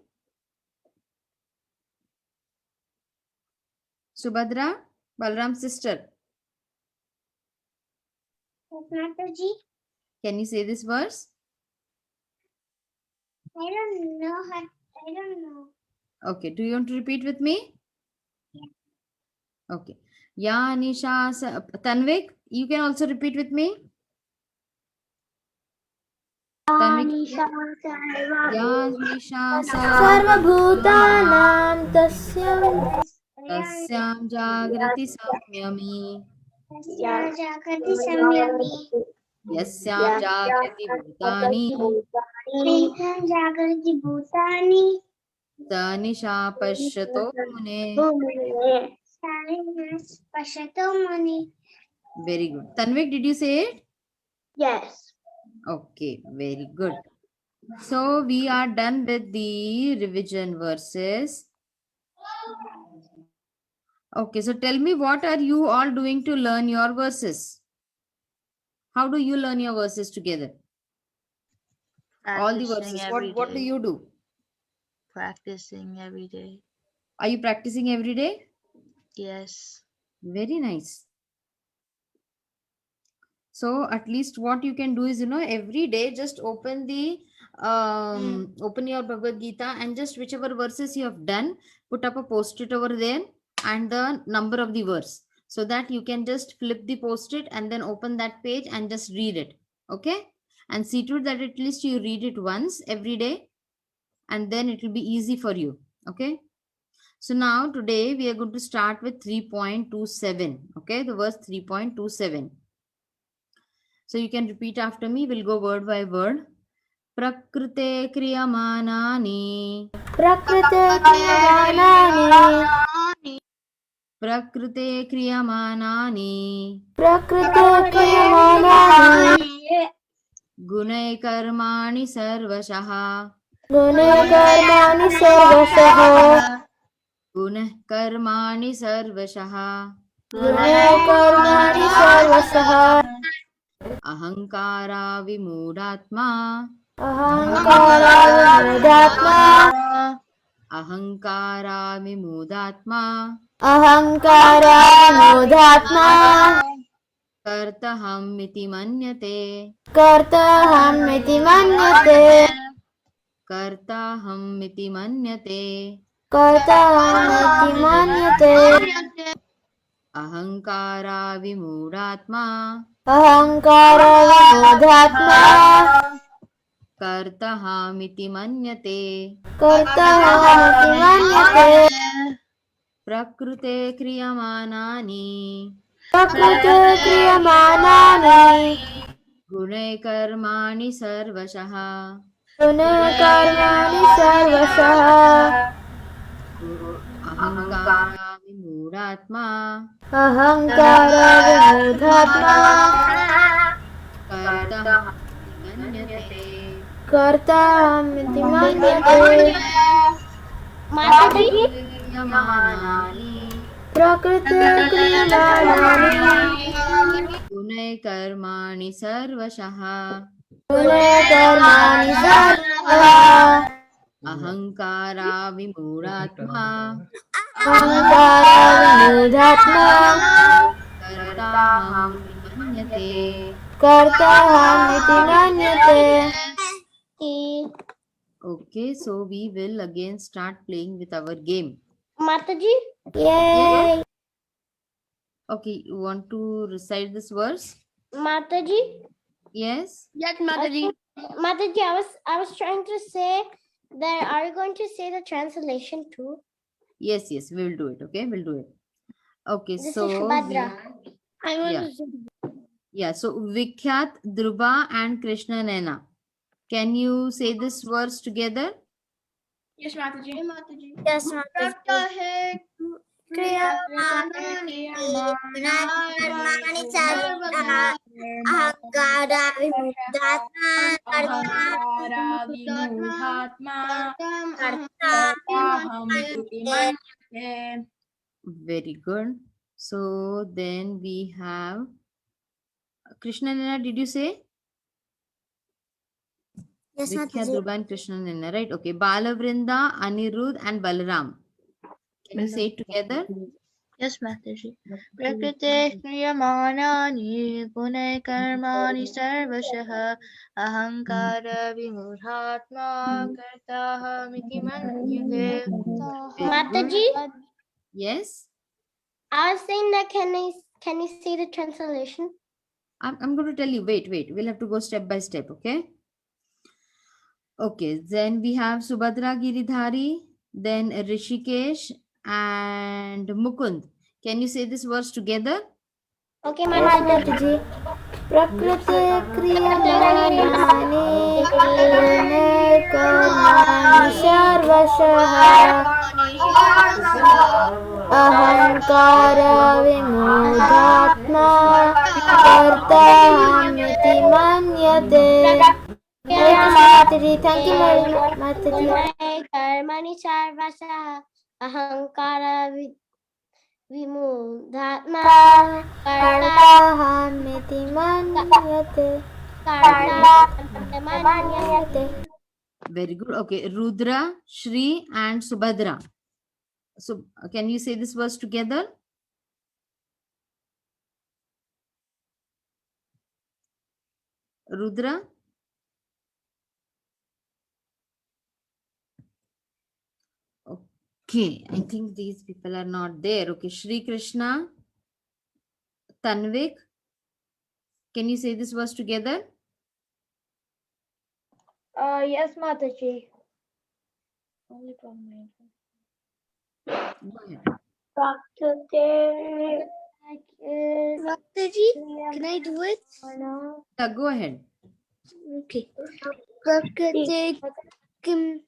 Subhadra, Balram's sister. Mataji, Can you say this verse? I don't know. I don't know. Okay. Do you want to repeat with me? Okay. Ya Nisha Tanvik, you can also repeat with me. Tanvik. Ya Nisha Sarvabhutanam Tasyam Tasyam Jagrati Samyami Jagrati Samyami Yasyam Jagrati Bhutani Jagrati Bhutani Sanisha Pashyato Mune. Pashyata Mune. Very good. Tanvik, did you say it? Yes. Okay, very good. So we are done with the revision verses. Okay, so tell me, what are you all doing to learn your verses? How do you learn your verses together? All the verses. What do you do? Practicing every day. Are you practicing every day? Yes. Very nice. So at least what you can do is, every day just open the open your Bhagavad Gita and just whichever verses you have done, put up a post-it over there and the number of the verse, so that you can just flip the post-it and then open that page and just read it. Okay, and see to it that at least you read it once every day, and then it will be easy for you. Okay, so now today we are going to start with 3.27. Okay, the verse 3.27. So you can repeat after me. We'll go word by word. Prakrite kriyamanani. Prakrite kriyamanani. Prakrite kriyamanani. Prakrite kriyamanani. Gunai karmani sarvashaha. Gunai karmani sarvashaha. Gunai karmani sarvashaha. Gunai karmani sarvashaha. Ahankara vimudhatma. Ahankara vimudhatma. Ahankara vimudhatma. Ahankara vimudhatma. Kartaham iti manyate. Kartaham iti manyate. Kartaham iti manyate. Kartaham iti manyate. Ahankara vimudhatma. Ahankara vinodhatma. कर्तहामिति मन्यते Kartahamiti manyate. प्रकृते क्रियमाणानि Prakriti kriyamanani. गुणे कर्माणि सर्वशः Gune karmani sarvasah. अहंकारा विमूढात्मा Ahankara vinodhatma. कर्तहामिति मन्यते Kartahamiti manyate. Mataji, क्रियमाणानि Prakriti kriyamanani. गुणे कर्माणि सर्वशः Gune karmani sarvasah. अहंकारा विमूढात्मा Ahankara vinodhatma. कर्ताहमिति मन्यते Kartahamiti manyate. Okay, so we will again start playing with our game. Mataji, Yay! Okay, you want to recite this verse? Mataji, Yes? Yes, Mataji. Mataji, I was trying to say that are you going to say the translation too? Yes, yes, we will do it. Okay, we'll do it. Okay, This so is Subhadra. I want Yeah. to say. yeah, so Vikhyat, Dhruva, and Krishna Nena. Can you say this verse together? Yes, Mataji. Yes, Mataji. Ahankara vinodhatma. Ahankara vinodhatma. Kartahamiti manyate. Very good. So then we have Krishna Nena, did you say? Yes, Vikhyat, Mataji. Dhruva, and Krishna Nena, right? Okay, Balavrinda, Anirudh, and Balaram. Can you say it together? Yes, Mataji. Prakrite kriyamanani gune karmani sarvashah ahankara vimurhatma kartahamiti manyate. Very good. Mataji, Yes? I was saying that can you say the translation? I'm going to tell you. Wait. We'll have to go step by step, okay? Okay, then we have Subhadra Giridhari, then Rishikesh, and Mukund. Can you say this verse together? Okay, Yes, Mataji. Mataji. Prakriti kriyamanani. Gune karmani sarvasah. Ahankara vinodhatma. Kartahamiti manyate. Hare Krishna, Mataji. Thank you very much, Mataji. Karmani sarvasah ahankara vimudhatma Kartahamiti manyate. manyate. Very good. Okay, Rudra, Shri, and Subhadra. So, can you say this verse together? Rudra? Okay, I think these people are not there. Okay, Shri Krishna, Tanvik. Can you say this verse together? Yes, Mataji. Go ahead. Mataji, can I do it? Yeah, go ahead. Okay. Prakriti kim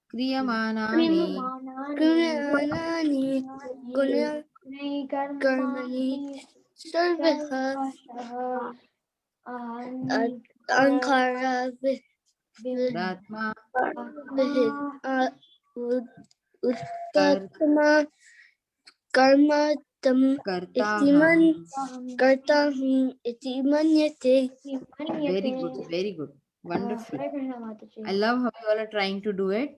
Kriyamanani kriyanani guna karmani sarvaha ankara Ratma uttatma karma tam Kartaham. kartahum iti manyate. Very good, very good. Wonderful. I love how you all are trying to do it.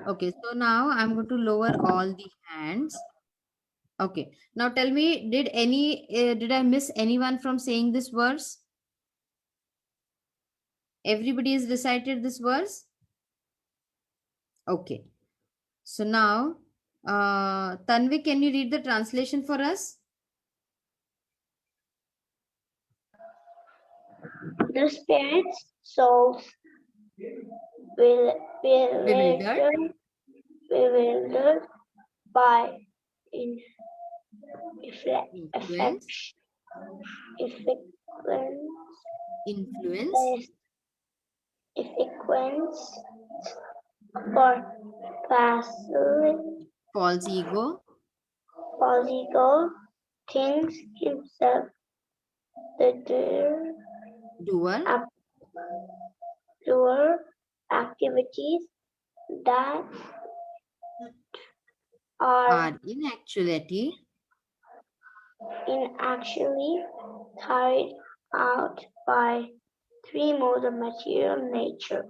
Okay, so now I'm going to lower all the hands. Okay, now tell me, did I miss anyone from saying this verse? Everybody has recited this verse? Okay. So now, Tanvi, can you read the translation for us? The spirit's souls bewildered by Influence. effects for passing False ego. Polydor thinks himself the doer activities that are in actually carried out by three modes of material nature.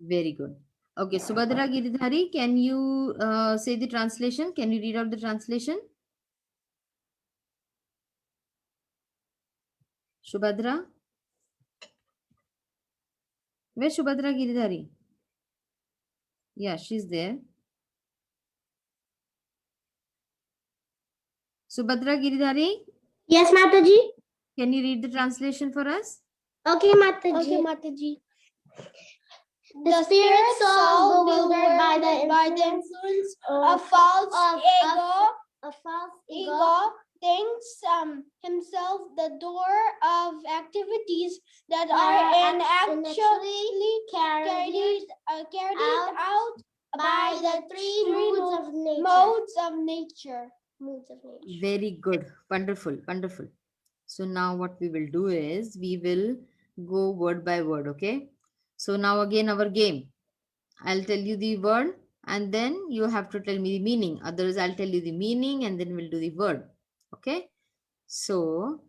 Very good. Okay, Subhadra Giridhari, can you say the translation? Can you read out the translation? Subhadra? Where's Subhadra Giridhari? Yeah, she's there. Subhadra Giridhari, Yes, Mataji. can you read the translation for us? Okay, Mataji. The spirit soul bewildered by the influence of false ego thinks himself the doer of activities that are actually carried out by the three modes of nature. Very good. Wonderful. Wonderful. So now what we will do is we will go word by word. Okay. So now again our game. I'll tell you the word and then you have to tell me the meaning. Otherwise I'll tell you the meaning and then we'll do the word. Okay. So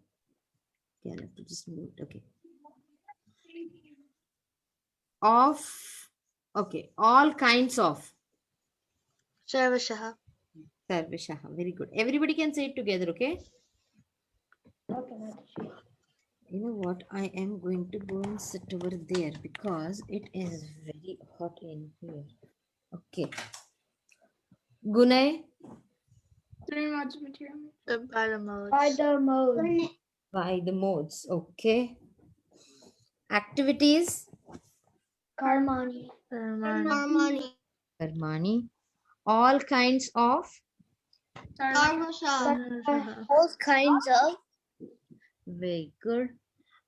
yeah, I have to just move it. Okay. Okay. All kinds of. Sarvashaha. Sarvashaha. Very good. Everybody can say it together. Okay. You know what? I am going to go and sit over there because it is very hot in here. Okay. Gunay? Three modes of material. By the modes. By the modes. Okay. Activities? Karmani. Karmani. All kinds of? All kinds of. Very good.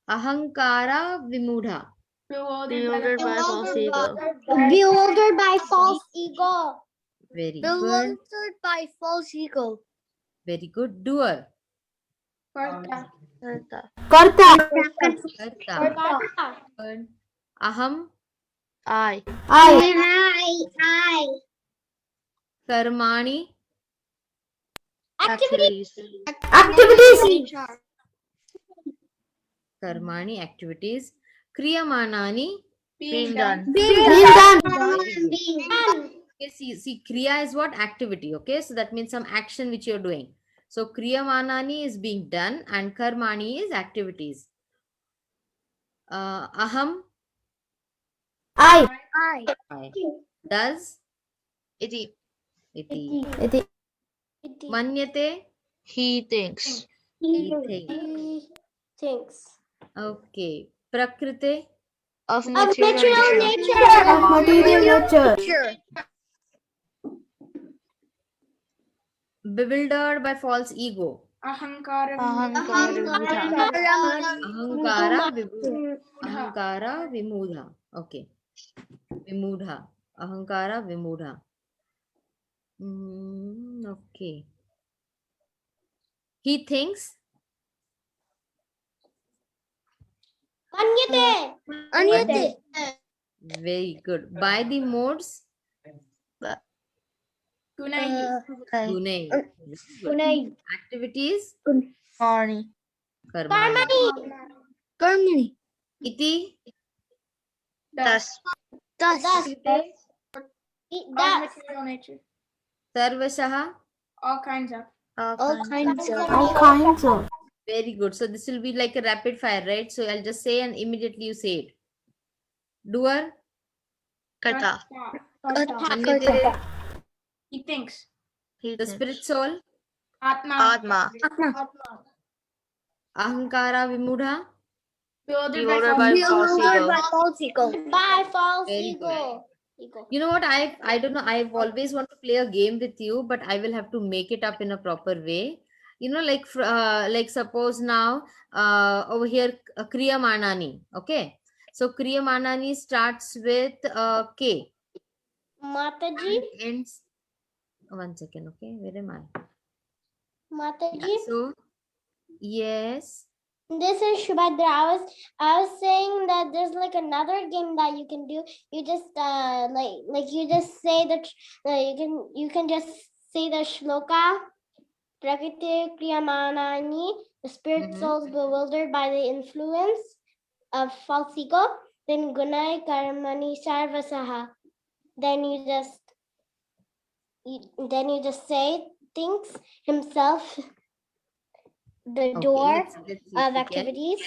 Ahankara Vimudha. Bewildered by false ego. Bewildered by false ego. Very good. Bewildered by false ego. Very good. Doer. Karta. Karta. Good. Aham. I. Karmani. Activities. Karmani, activities. Kriyamanani. Being done. Okay, see, Kriya is what? Activity. Okay, so that means some action which you're doing. So Kriyamanani is being done and Karmani is activities. Aham. I. Does. Iti. Manyate. He thinks. He thinks. Okay. Prakrite. Of material nature. Bewildered by false ego. Ahankara. Ahankara Vimudha. Okay. Vimudha. Ahankara Vimudha. Okay. He thinks. Anyate. Very good. By the modes. Gunai. Gunai. Activities. Karmani. Karmani. Iti. Thus. All material nature. Sarvashaha. All kinds of. Very good. So this will be like a rapid fire, right? So I'll just say and immediately you say it. Doer. Karta. Manyate. He thinks. The spirit soul. Atma. Ahankara Vimudha. Bewildered Bewildered by false ego. false ego. By false Very good. ego. You know what? I don't know. I've always want to play a game with you, but I will have to make it up in a proper way. You know, like suppose now over here Kriya Manani. Okay, so Kriya Manani starts with K Mataji, and ends. 1 second. Okay, where am I? Mataji. Yeah, so yes. This is Shubhadra. I was saying that there's like another game that you can do. You just like you just say that you can just say the shloka. Prakriti Kriyamanani, the spirit souls bewildered by the influence of false ego. Then Gunai Karmani Sarvasaha. Then you just say things himself. The door Let's see if of we can. activities.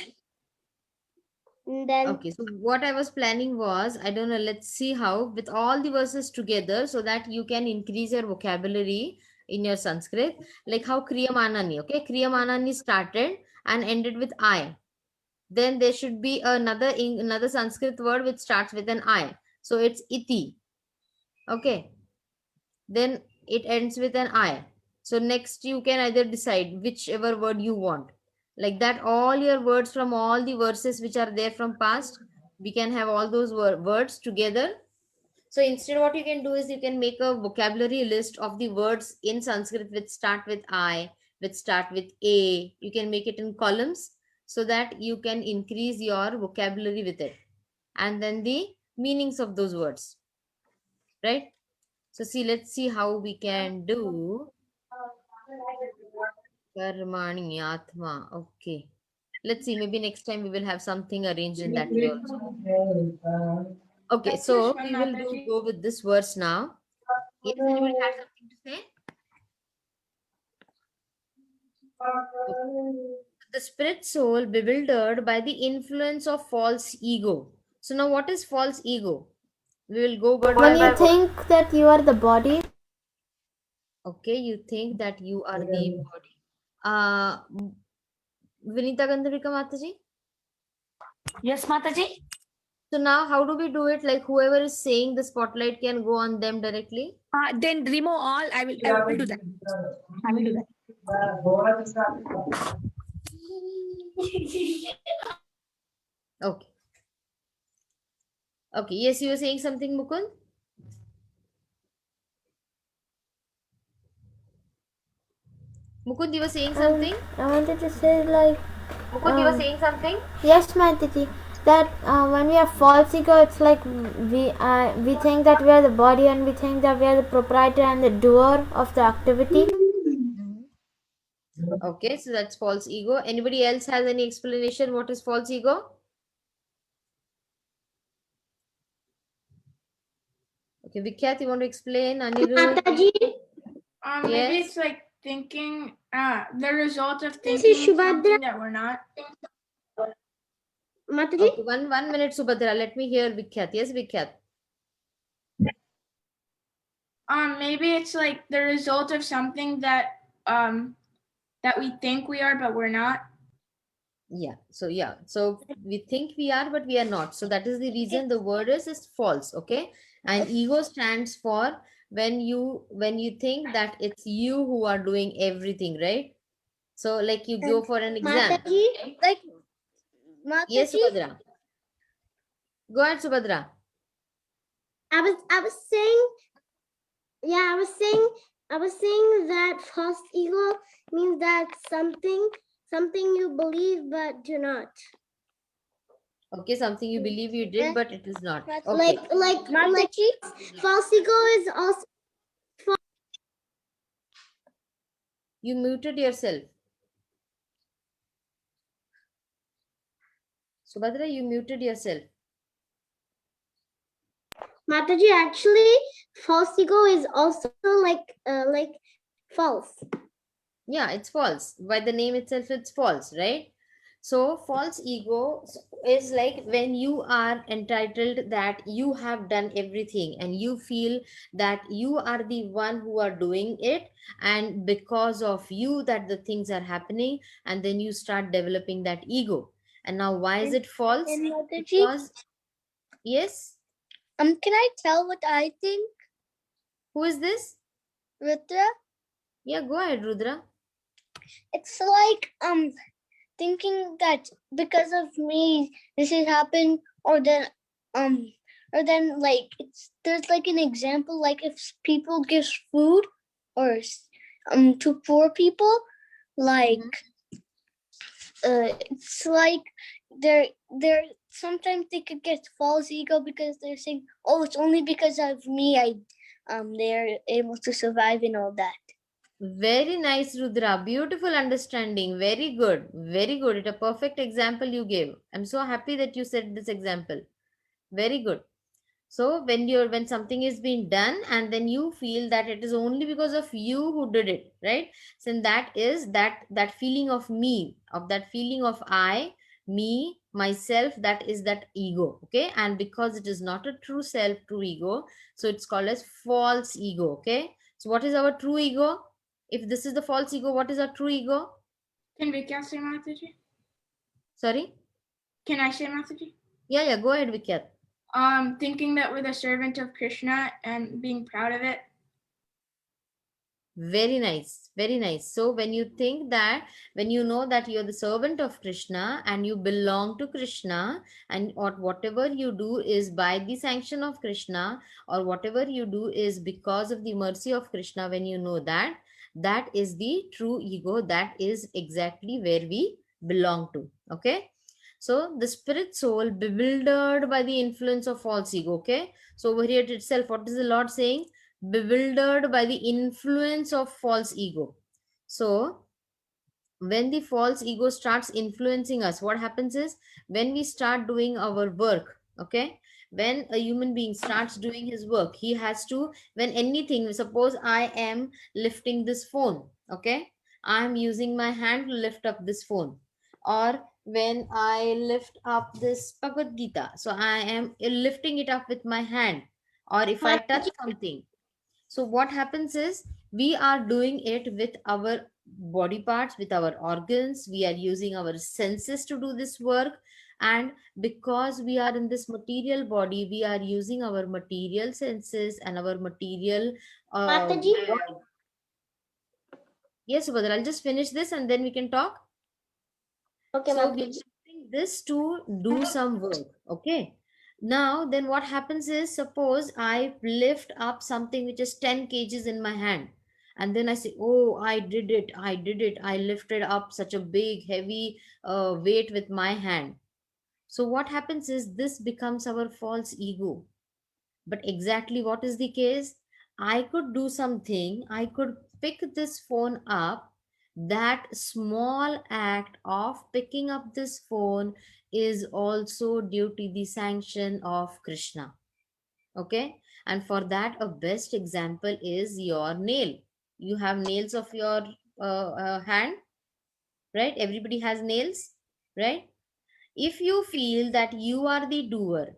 And then Okay, so what I was planning was, I don't know, let's see how with all the verses together so that you can increase your vocabulary in your Sanskrit, like how Kriya Manani, okay? Kriya Manani started and ended with I. Then there should be another Sanskrit word which starts with an I. So it's iti, okay? Then it ends with an I. So next you can either decide whichever word you want. Like that, all your words from all the verses which are there from past, we can have all those words together. So instead what you can do is you can make a vocabulary list of the words in Sanskrit which start with I, which start with A. You can make it in columns so that you can increase your vocabulary with it. And then the meanings of those words. Right? So see, let's see how we can do Karmani Atma. Okay. Let's see, maybe next time we will have something arranged in that way also. Okay, so we will go with this verse now. Yes, anybody have something to say? The spirit soul bewildered by the influence of false ego. So now what is false ego? We will go word by When you word. think that you are the body, Okay, you think that you are the body. Vinita Gandharika Mataji? Yes, Mataji. So now how do we do it? Like whoever is saying the spotlight can go on them directly? Then remove all. I will do that. I will do that. Okay. Okay, yes, you were saying something, Mukund? Mukund, you were saying something? I wanted to say like, Mukund, you were saying something? yes, Mataji, that when we have false ego, it's like we think that we are the body and we think that we are the proprietor and the doer of the activity. Okay, so that's false ego. Anybody else has any explanation what is false ego? Okay, Vikhyat, you want to explain? Anirudh? Maybe Yes. it's like thinking the result of thinking something that we're not. Mataji. Okay, one minute, Subhadra. Let me hear Vikhyat. Yes, Vikhyat. Maybe it's like the result of something that that we think we are, but we're not. Yeah. So we think we are, but we are not. So that is the reason the word is false. Okay. And ego stands for when you think that it's you who are doing everything, right? So like you go for an exam. Mataji, like Yes, Mataji. Subhadra. Go ahead, Subhadra. I was saying, yeah, I was saying that false ego means that something you believe but do not. Okay, something you believe you did, but it is not. Okay. Like false ego is also. You muted yourself. Subhadra, you muted yourself. Mataji, actually, false ego is also like false. Yeah, it's false. By the name itself, it's false, right? So false ego is like when you are entitled that you have done everything and you feel that you are the one who are doing it, and because of you that the things are happening, and then you start developing that ego. And now why is it false? And Mataji, Because, yes, can I tell what I think, who is this? Rudra? Yeah, go ahead, Rudra. It's like thinking that because of me this has happened, or then like there's like an example, like if people give food or to poor people, like it's like they're sometimes they could get false ego because they're saying, oh, it's only because of me they're able to survive and all that. Very nice, Rudra. Beautiful understanding. Very good. Very good. It's a perfect example you gave. I'm so happy that you said this example. Very good. So when something is being done and then you feel that it is only because of you who did it, right? So that is that feeling of me, of that feeling of I, me, myself, that is that ego. Okay. And because it is not a true self, true ego, so it's called as false ego. Okay. So what is our true ego? If this is the false ego, what is our true ego? Can Vikyat say Mataji? Sorry? Can I say Mataji? Yeah, go ahead, Vikyat. Thinking that we're the servant of Krishna and being proud of it. Very nice, very nice. So when you think that, when you know that you're the servant of Krishna and you belong to Krishna, and or whatever you do is by the sanction of Krishna, or whatever you do is because of the mercy of Krishna, when you know that, that is the true ego, that is exactly where we belong to. Okay. So the spirit soul bewildered by the influence of false ego. Okay. So over here itself, what is the Lord saying? Bewildered by the influence of false ego. So when the false ego starts influencing us, what happens is, when we start doing our work, okay, when a human being starts doing his work, he has to, when anything, suppose I am lifting this phone, okay, I am using my hand to lift up this phone, or when I lift up this Bhagavad Gita, so I am lifting it up with my hand, or if I touch something, so what happens is, we are doing it with our body parts, with our organs. We are using our senses to do this work. And because we are in this material body, we are using our material senses and our material Mataji? body. Yes, Subhadra, I'll just finish this and then we can talk. Okay, So we're Mataji. using this to do some work. Okay. Now, then what happens is, suppose I lift up something which is 10 kgs in my hand. And then I say, oh, I did it. I lifted up such a big, heavy weight with my hand. So what happens is, this becomes our false ego. But exactly what is the case? I could do something. I could pick this phone up. That small act of picking up this phone is also due to the sanction of Krishna. Okay. And for that, a best example is your nail. You have nails of your hand, right? Everybody has nails, right? If you feel that you are the doer,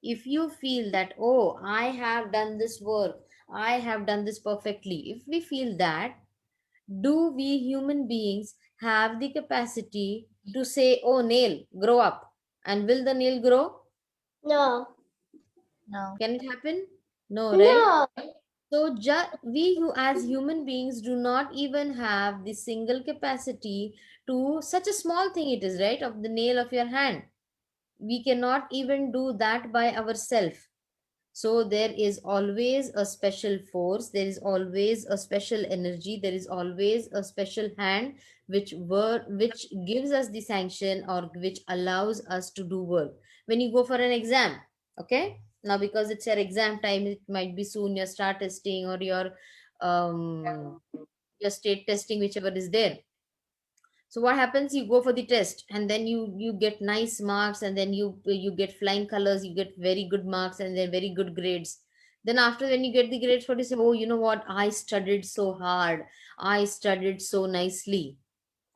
if you feel that, oh, I have done this work, I have done this perfectly, if we feel that, do we human beings have the capacity to say, oh, nail, grow up? And will the nail grow? No. No. Can it happen? No, right? No. So we who as human beings do not even have the single capacity to, such a small thing it is, right, of the nail of your hand. We cannot even do that by ourselves. So there is always a special force, there is always a special energy, there is always a special hand which gives us the sanction, or which allows us to do work. When you go for an exam, okay, now because it's your exam time, it might be soon your start testing or your state testing, whichever is there. So what happens, you go for the test and then you get nice marks, and then you get flying colors, you get very good marks and then very good grades. Then after, when you get the grades, what you say, oh, you know what, I studied so hard, I studied so nicely.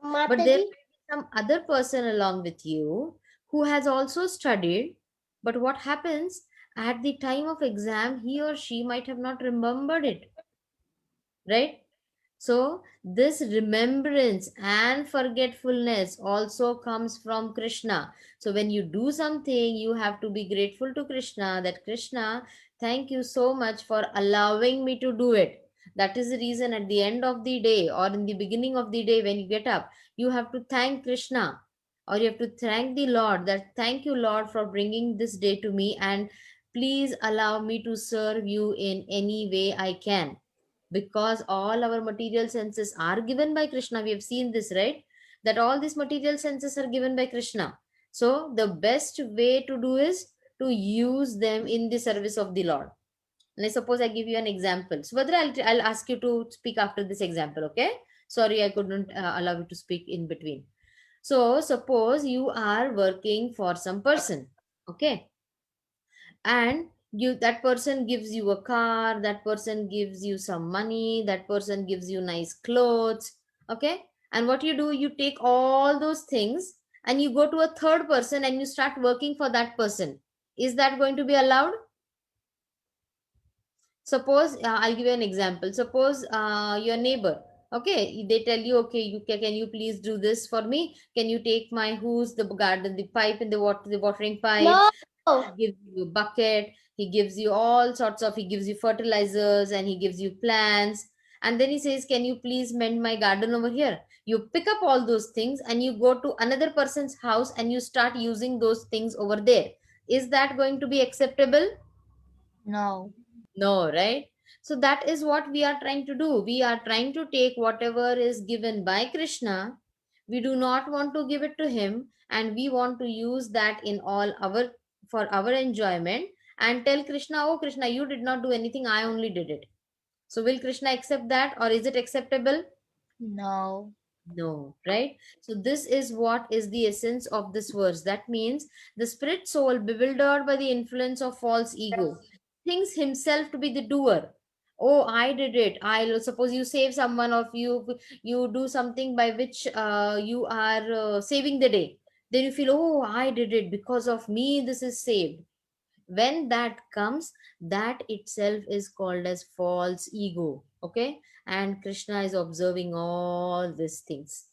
But there Mataji? may be some other person along with you who has also studied, but what happens, at the time of exam, he or she might have not remembered it, right? So this remembrance and forgetfulness also comes from Krishna. So when you do something, you have to be grateful to Krishna, that Krishna, thank you so much for allowing me to do it. That is the reason at the end of the day or in the beginning of the day when you get up, you have to thank Krishna, or you have to thank the Lord, that thank you, Lord, for bringing this day to me, and please allow me to serve you in any way I can, because all our material senses are given by Krishna. We have seen this, right? That all these material senses are given by Krishna. So the best way to do is to use them in the service of the Lord. Let's suppose I give you an example. So, Badra, I'll ask you to speak after this example, okay? Sorry, I couldn't allow you to speak in between. So, suppose you are working for some person, okay? And that person gives you a car, that person gives you some money, that person gives you nice clothes, okay? And what you do, you take all those things and you go to a third person and you start working for that person. Is that going to be allowed? Suppose I'll give you an example. Suppose your neighbor, okay, they tell you, okay, can you please do this for me? Can you take my hose, the garden, the pipe, and the watering pipe? No. He gives you a bucket. He gives you all sorts of. He gives you fertilizers and he gives you plants. And then he says, can you please mend my garden over here? You pick up all those things and you go to another person's house and you start using those things over there. Is that going to be acceptable? No. No, right? So that is what we are trying to do. We are trying to take whatever is given by Krishna. We do not want to give it to him, and we want to use that in all our for our enjoyment, and tell Krishna, oh Krishna, you did not do anything, I only did it. So will Krishna accept that, or is it acceptable? No. No, right? So this is what is the essence of this verse. That means the spirit soul, bewildered by the influence of false ego, thinks himself to be the doer. Oh, I did it. I suppose you save someone, or you do something by which you are saving the day. Then you feel, oh, I did it, because of me this is saved. When that comes, that itself is called as false ego, okay? And Krishna is observing all these things,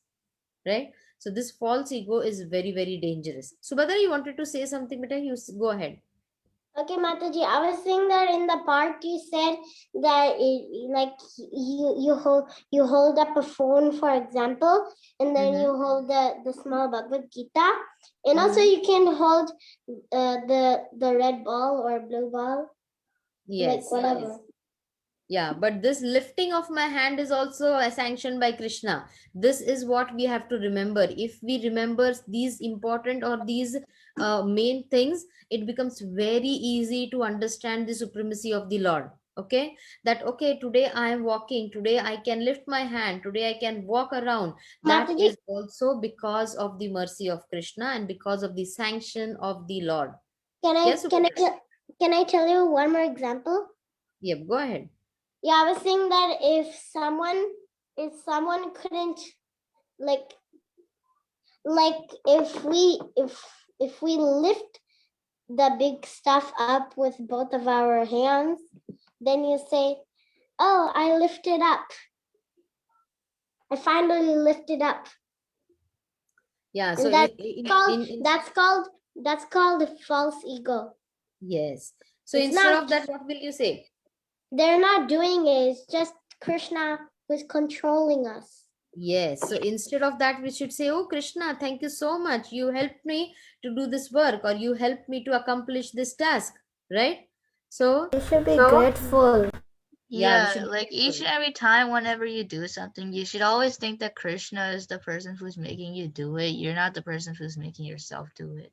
right? So this false ego is very, very dangerous. Subhadra, you wanted to say something, beta? Go ahead. Okay, Mataji, I was saying that in the part you said that like you hold up a phone, for example, and then you hold the small Bhagavad Gita, and also you can hold the red ball or blue ball, Yes, like whatever. yes. Yeah, but this lifting of my hand is also sanctioned by Krishna. This is what we have to remember. If we remember these important or these main things, it becomes very easy to understand the supremacy of the Lord. Okay, that okay, today I am walking, today I can lift my hand, today I can walk around. That Mataji, is also because of the mercy of Krishna and because of the sanction of the Lord. Yes, can I tell you one more example? Yep, go ahead. Yeah, I was saying that if someone couldn't like if we lift the big stuff up with both of our hands, then you say, oh, I lifted up. I finally lifted up. Yeah, so that's called false ego. Yes. So It's instead not- of that, what will you say? They're not doing it. It's just Krishna who's controlling us. Yes. So instead of that, we should say, oh, Krishna, thank you so much. You helped me to do this work, or you helped me to accomplish this task, right? So You should be grateful. Yeah, we Yeah, should like be each and every time, whenever you do something, you should always think that Krishna is the person who's making you do it. You're not the person who's making yourself do it.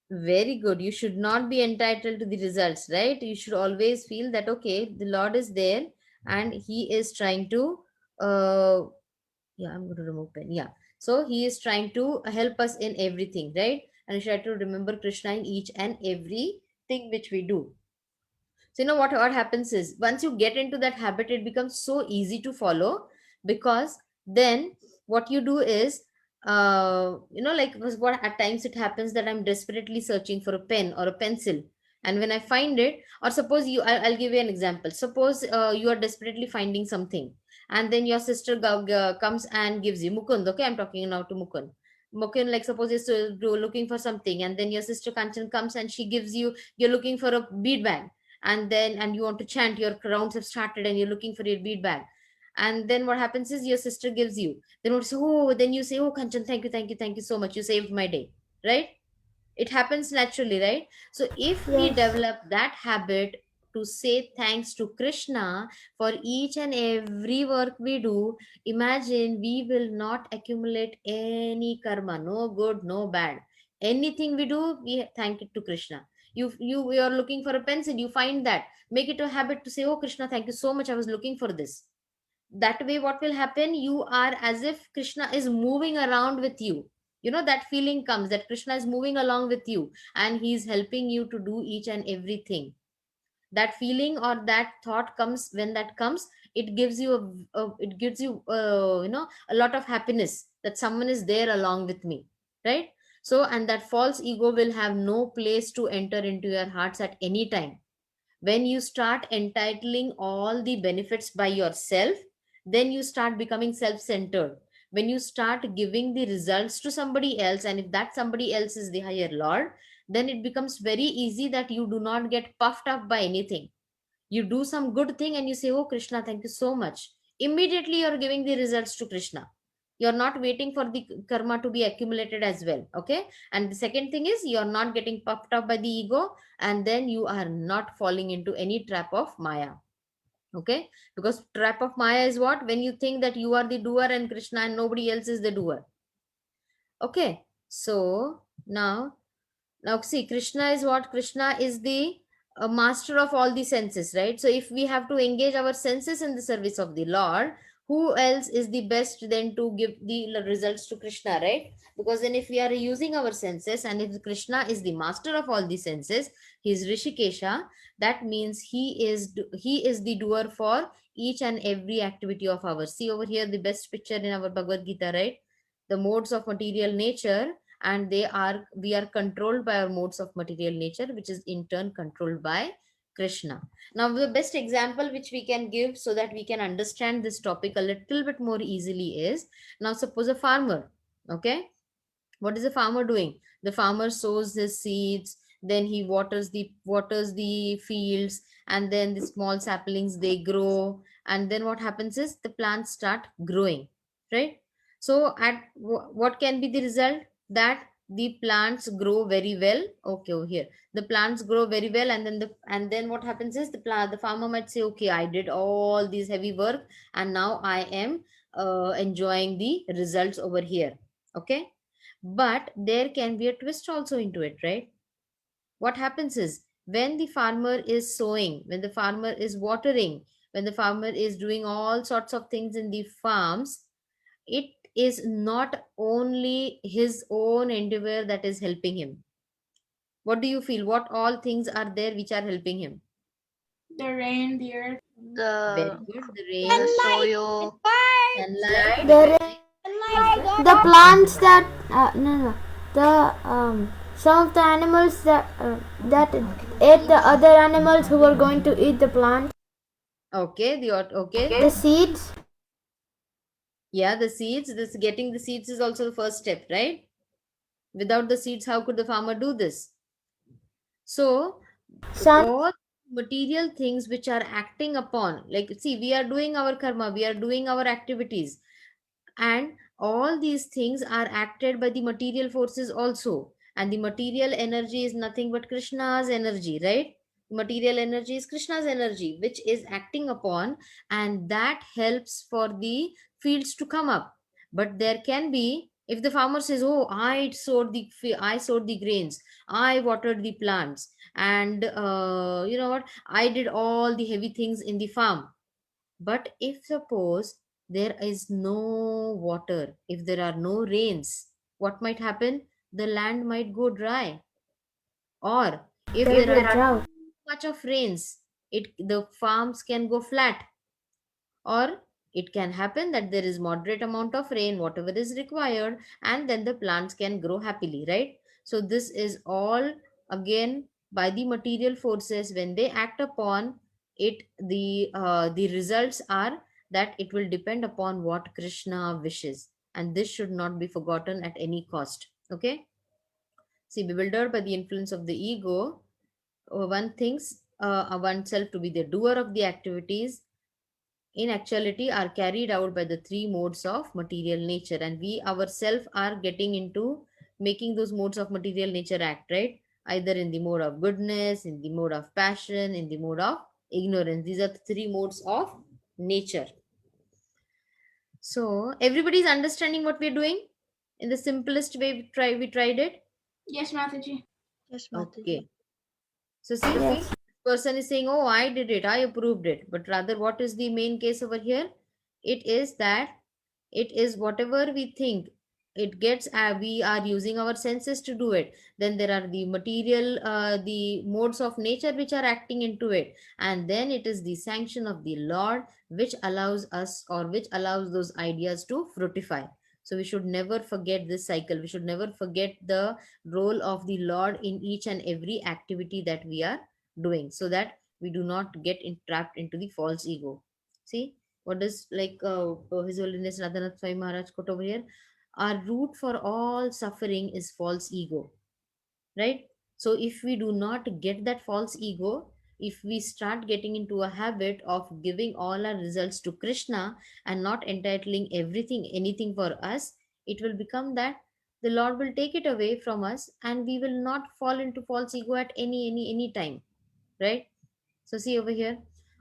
very good. You should not be entitled to the results, right? You should always feel that, okay, the Lord is there and he is trying to, yeah, I'm going to remove pen. Yeah. So he is trying to help us in everything, right? And we should try to remember Krishna in each and every thing which we do. So, you know what happens is once you get into that habit, it becomes so easy to follow, because then what you do is, like what at times it happens that I'm desperately searching for a pen or a pencil. And when I find it, or suppose I'll give you an example. Suppose you are desperately finding something and then your sister comes and gives you Mukund. Okay, I'm talking now to Mukund. Mukund, like suppose is looking for something, and then your sister Kanchan comes and she gives you, you're looking for a bead bag, and you want to chant, your rounds have started and you're looking for your bead bag, and then what happens is your sister gives you, then what say, oh, then you say, oh Kanchan, thank you so much, you saved my day, right? It happens naturally, right? So if we Yes. develop that habit to say thanks to Krishna for each and every work we do, imagine we will not accumulate any karma, no good, no bad. Anything we do, we thank it to Krishna. You are looking for a pencil, you find that, make it a habit to say, oh Krishna, thank you so much, I was looking for this. That way what will happen, you are as if Krishna is moving around with you. You know, that feeling comes that Krishna is moving along with you and he is helping you to do each and everything. That feeling or that thought comes, when that comes, it gives you it gives you you know, a lot of happiness that someone is there along with me, right? So, and that false ego will have no place to enter into your hearts at any time. When you start entitling all the benefits by yourself, then you start becoming self-centered. When you start giving the results to somebody else, and if that somebody else is the higher lord, then it becomes very easy that you do not get puffed up by anything. You do some good thing and you say, oh Krishna, thank you so much, immediately you're giving the results to Krishna. You're not waiting for the karma to be accumulated as well. Okay, and the second thing is, you're not getting puffed up by the ego, and then you are not falling into any trap of Maya. Okay, because trap of Maya is what, when you think that you are the doer and Krishna and nobody else is the doer. Okay, so now see, Krishna is what, Krishna is the master of all the senses, right? So if we have to engage our senses in the service of the Lord, who else is the best then to give the results to Krishna, right? Because then if we are using our senses, and if Krishna is the master of all the senses, he is Rishikesha, that means he is the doer for each and every activity of ours. See over here, the best picture in our Bhagavad Gita, right? The modes of material nature, and we are controlled by our modes of material nature, which is in turn controlled by Krishna. Now the best example which we can give so that we can understand this topic a little bit more easily is, now suppose a farmer. Okay, what is the farmer doing? The farmer sows his seeds, then he waters the fields, and then the small saplings, they grow, and then what happens is the plants start growing, right? So at what can be the result? That the plants grow very well. Okay, over here the plants grow very well, and then what happens is, the farmer might say, okay, I did all these heavy work and now I am enjoying the results over here. Okay, but there can be a twist also into it, right? What happens is, when the farmer is sowing, when the farmer is watering, when the farmer is doing all sorts of things in the farms, it is not only his own endeavor that is helping him. What do you feel? What all things are there which are helping him? The rain, the earth. Very The good. The the rain, soil. sunlight. The plants that no, some of the animals that ate the other animals who were going to eat the plant. Okay, okay. The seeds. Yeah, the seeds. This getting the seeds is also the first step, right? Without the seeds, how could the farmer do this? So Sun. all material things which are acting upon, like, see, we are doing our karma, we are doing our activities, and all these things are acted by the material forces also, and the material energy is nothing but Krishna's energy, right? Material energy is Krishna's energy which is acting upon, and that helps for the fields to come up. But there can be, if the farmer says, oh, I sowed the grains, I watered the plants, and you know what, I did all the heavy things in the farm. But if suppose there is no water, if there are no rains, what might happen? The land might go dry. Or if there are Drought. too much of rains, the farms can go flat. Or it can happen that there is moderate amount of rain, whatever is required, and then the plants can grow happily, right? So this is all again by the material forces. When they act upon it, the results are that it will depend upon what Krishna wishes, and this should not be forgotten at any cost. Okay. See, bewildered by the influence of the ego, one thinks oneself to be the doer of the activities in actuality are carried out by the three modes of material nature, and we ourselves are getting into making those modes of material nature act, right? Either in the mode of goodness, in the mode of passion, in the mode of ignorance. These are the three modes of nature. So everybody is understanding what we're doing in the simplest way. We tried it. Yes, Mataji. Yes, Mataji. Okay. So see, person is saying, oh, I did it, I approved it. But rather, what is the main case over here? It is that it is whatever we think it gets, we are using our senses to do it. Then there are the material, the modes of nature which are acting into it. And then it is the sanction of the Lord which allows us, or which allows those ideas to fructify. So we should never forget this cycle. We should never forget the role of the Lord in each and every activity that we are doing, so that we do not get entrapped into the false ego. See what is like His Holiness Radhanath Swami Maharaj quote over here: our root for all suffering is false ego, right? So if we do not get that false ego, if we start getting into a habit of giving all our results to Krishna and not entitling anything for us, it will become that the Lord will take it away from us, and we will not fall into false ego at any time, right? So see over here,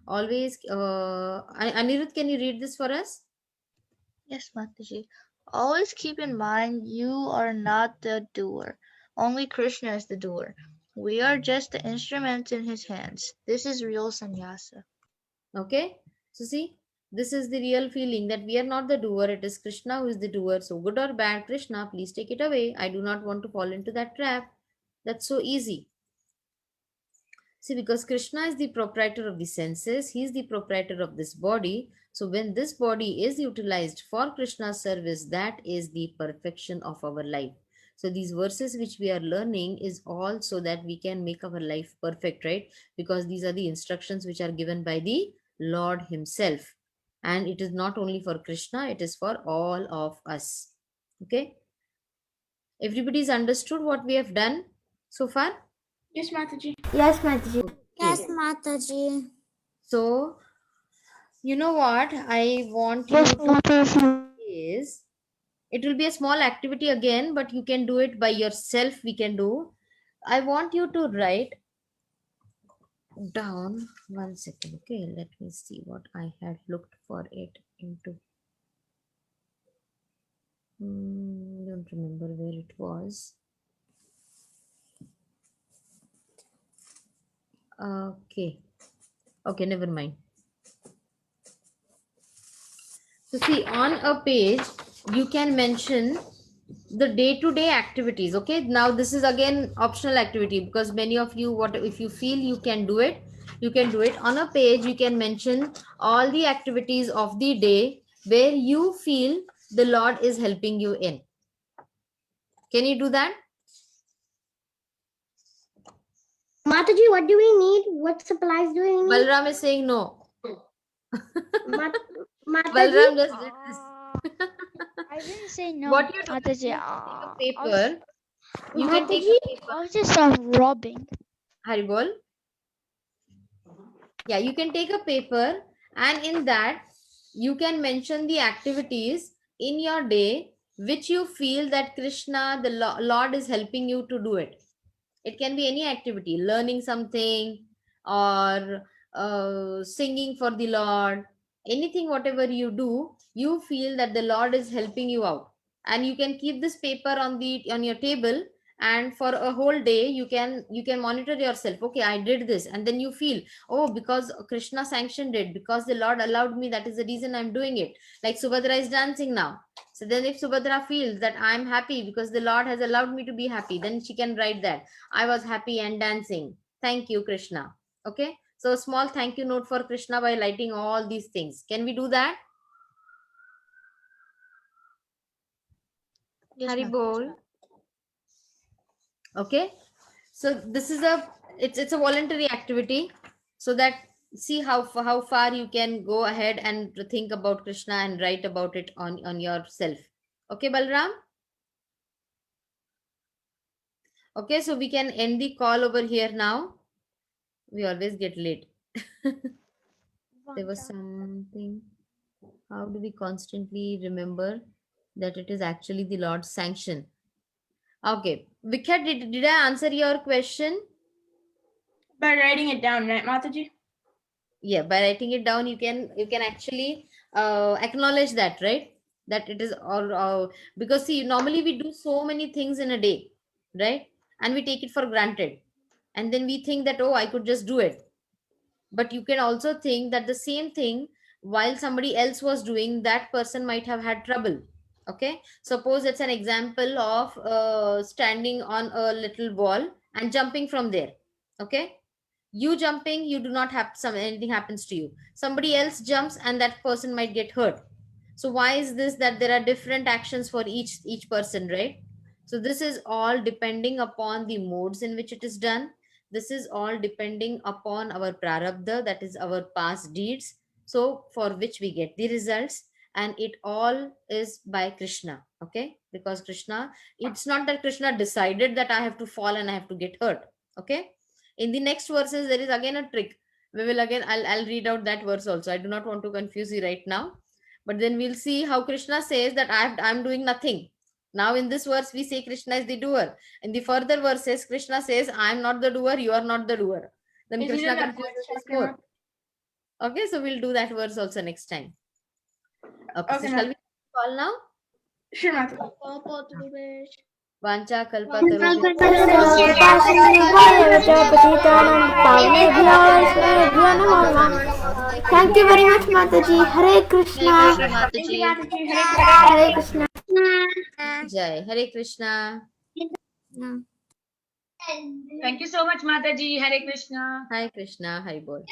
always Anirudh, can you read this for us? Yes, Mataji. Always keep in mind you are not the doer. Only Krishna is the doer. We are just the instruments in his hands. This is real sannyasa. Okay. So see, this is the real feeling that we are not the doer. It is Krishna who is the doer. So good or bad, Krishna, please take it away. I do not want to fall into that trap. That's so easy. See, because Krishna is the proprietor of the senses, he is the proprietor of this body. So when this body is utilized for Krishna's service, that is the perfection of our life. So these verses which we are learning is all so that we can make our life perfect, right? Because these are the instructions which are given by the Lord himself. And it is not only for Krishna, it is for all of us. Okay. Everybody's understood what we have done so far? Yes, Mataji. Yes, Mataji. Yes, Mataji. So, you know what I want you to do is, it will be a small activity again, but you can do it by yourself. We can do. I want you to write down 1 second. Okay, let me see what I had looked for it into. Don't remember where it was. Okay, never mind. So see, on a page, you can mention the day-to-day activities. Okay, now this is again optional activity, because many of you, what if you feel you can do it, you can do it. On a page, you can mention all the activities of the day where you feel the Lord is helping you in. Can you do that? Mataji, what do we need? What supplies do we need? Balram is saying no. Mataji, Balram just did this. I didn't say no. What you do is Mataji, you take a paper. You can take Mataji, a paper. I was just robbing. Haribol. Yeah, you can take a paper, and in that you can mention the activities in your day which you feel that Krishna, the Lord, is helping you to do it. It can be any activity, learning something, or singing for the Lord. Anything, whatever you do, you feel that the Lord is helping you out, and you can keep this paper on your table, and for a whole day you can monitor yourself. Okay, I did this, and then you feel, oh, because Krishna sanctioned it, because the Lord allowed me, that is the reason I'm doing it. Like Subhadra is dancing now. So then if Subhadra feels that I'm happy because the Lord has allowed me to be happy, then she can write that I was happy and dancing. Thank you, Krishna. Okay. So a small thank you note for Krishna by lighting all these things. Can we do that? Yes, Haribol. Okay. So this is it's a voluntary activity, so that see how far you can go ahead and think about Krishna and write about it on yourself. Okay, Balram? Okay, so we can end the call over here now. We always get late. There was something. How do we constantly remember that it is actually the Lord's sanction? Okay, Vikhyat, did I answer your question? By writing it down, right, Mataji? Yeah, by writing it down, you can actually acknowledge that, right? That it is all because see, normally we do so many things in a day, right? And we take it for granted, and then we think that, oh, I could just do it. But you can also think that the same thing while somebody else was doing, that person might have had trouble. Okay, suppose it's an example of standing on a little wall and jumping from there. Okay, you jumping, you do not have anything happens to you. Somebody else jumps and that person might get hurt. So why is this? That there are different actions for each person, right? So this is all depending upon the modes in which it is done. This is all depending upon our prarabdha, that is our past deeds, so for which we get the results. And it all is by Krishna. Okay, because Krishna, it's not that Krishna decided that I have to fall and I have to get hurt. Okay, in the next verses there is again a trick. We will again, I'll read out that verse also. I do not want to confuse you right now, but then we'll see how Krishna says that I'm doing nothing. Now in this verse we say Krishna is the doer. In the further verses Krishna says I'm not the doer, you are not the doer. Then Is it Krishna in the confuses fourth us chapter? more. Okay, so we'll do that verse also next time. Okay, Okay, so shall we call now? Sure, Mataji. Vancha kalpataru. Thank you very much, Mataji. Hare Krishna. Mataji. Hare Krishna. Jai Hare Krishna. Thank you so much, Mataji. Hare Krishna. Hare Krishna. Hari Bol.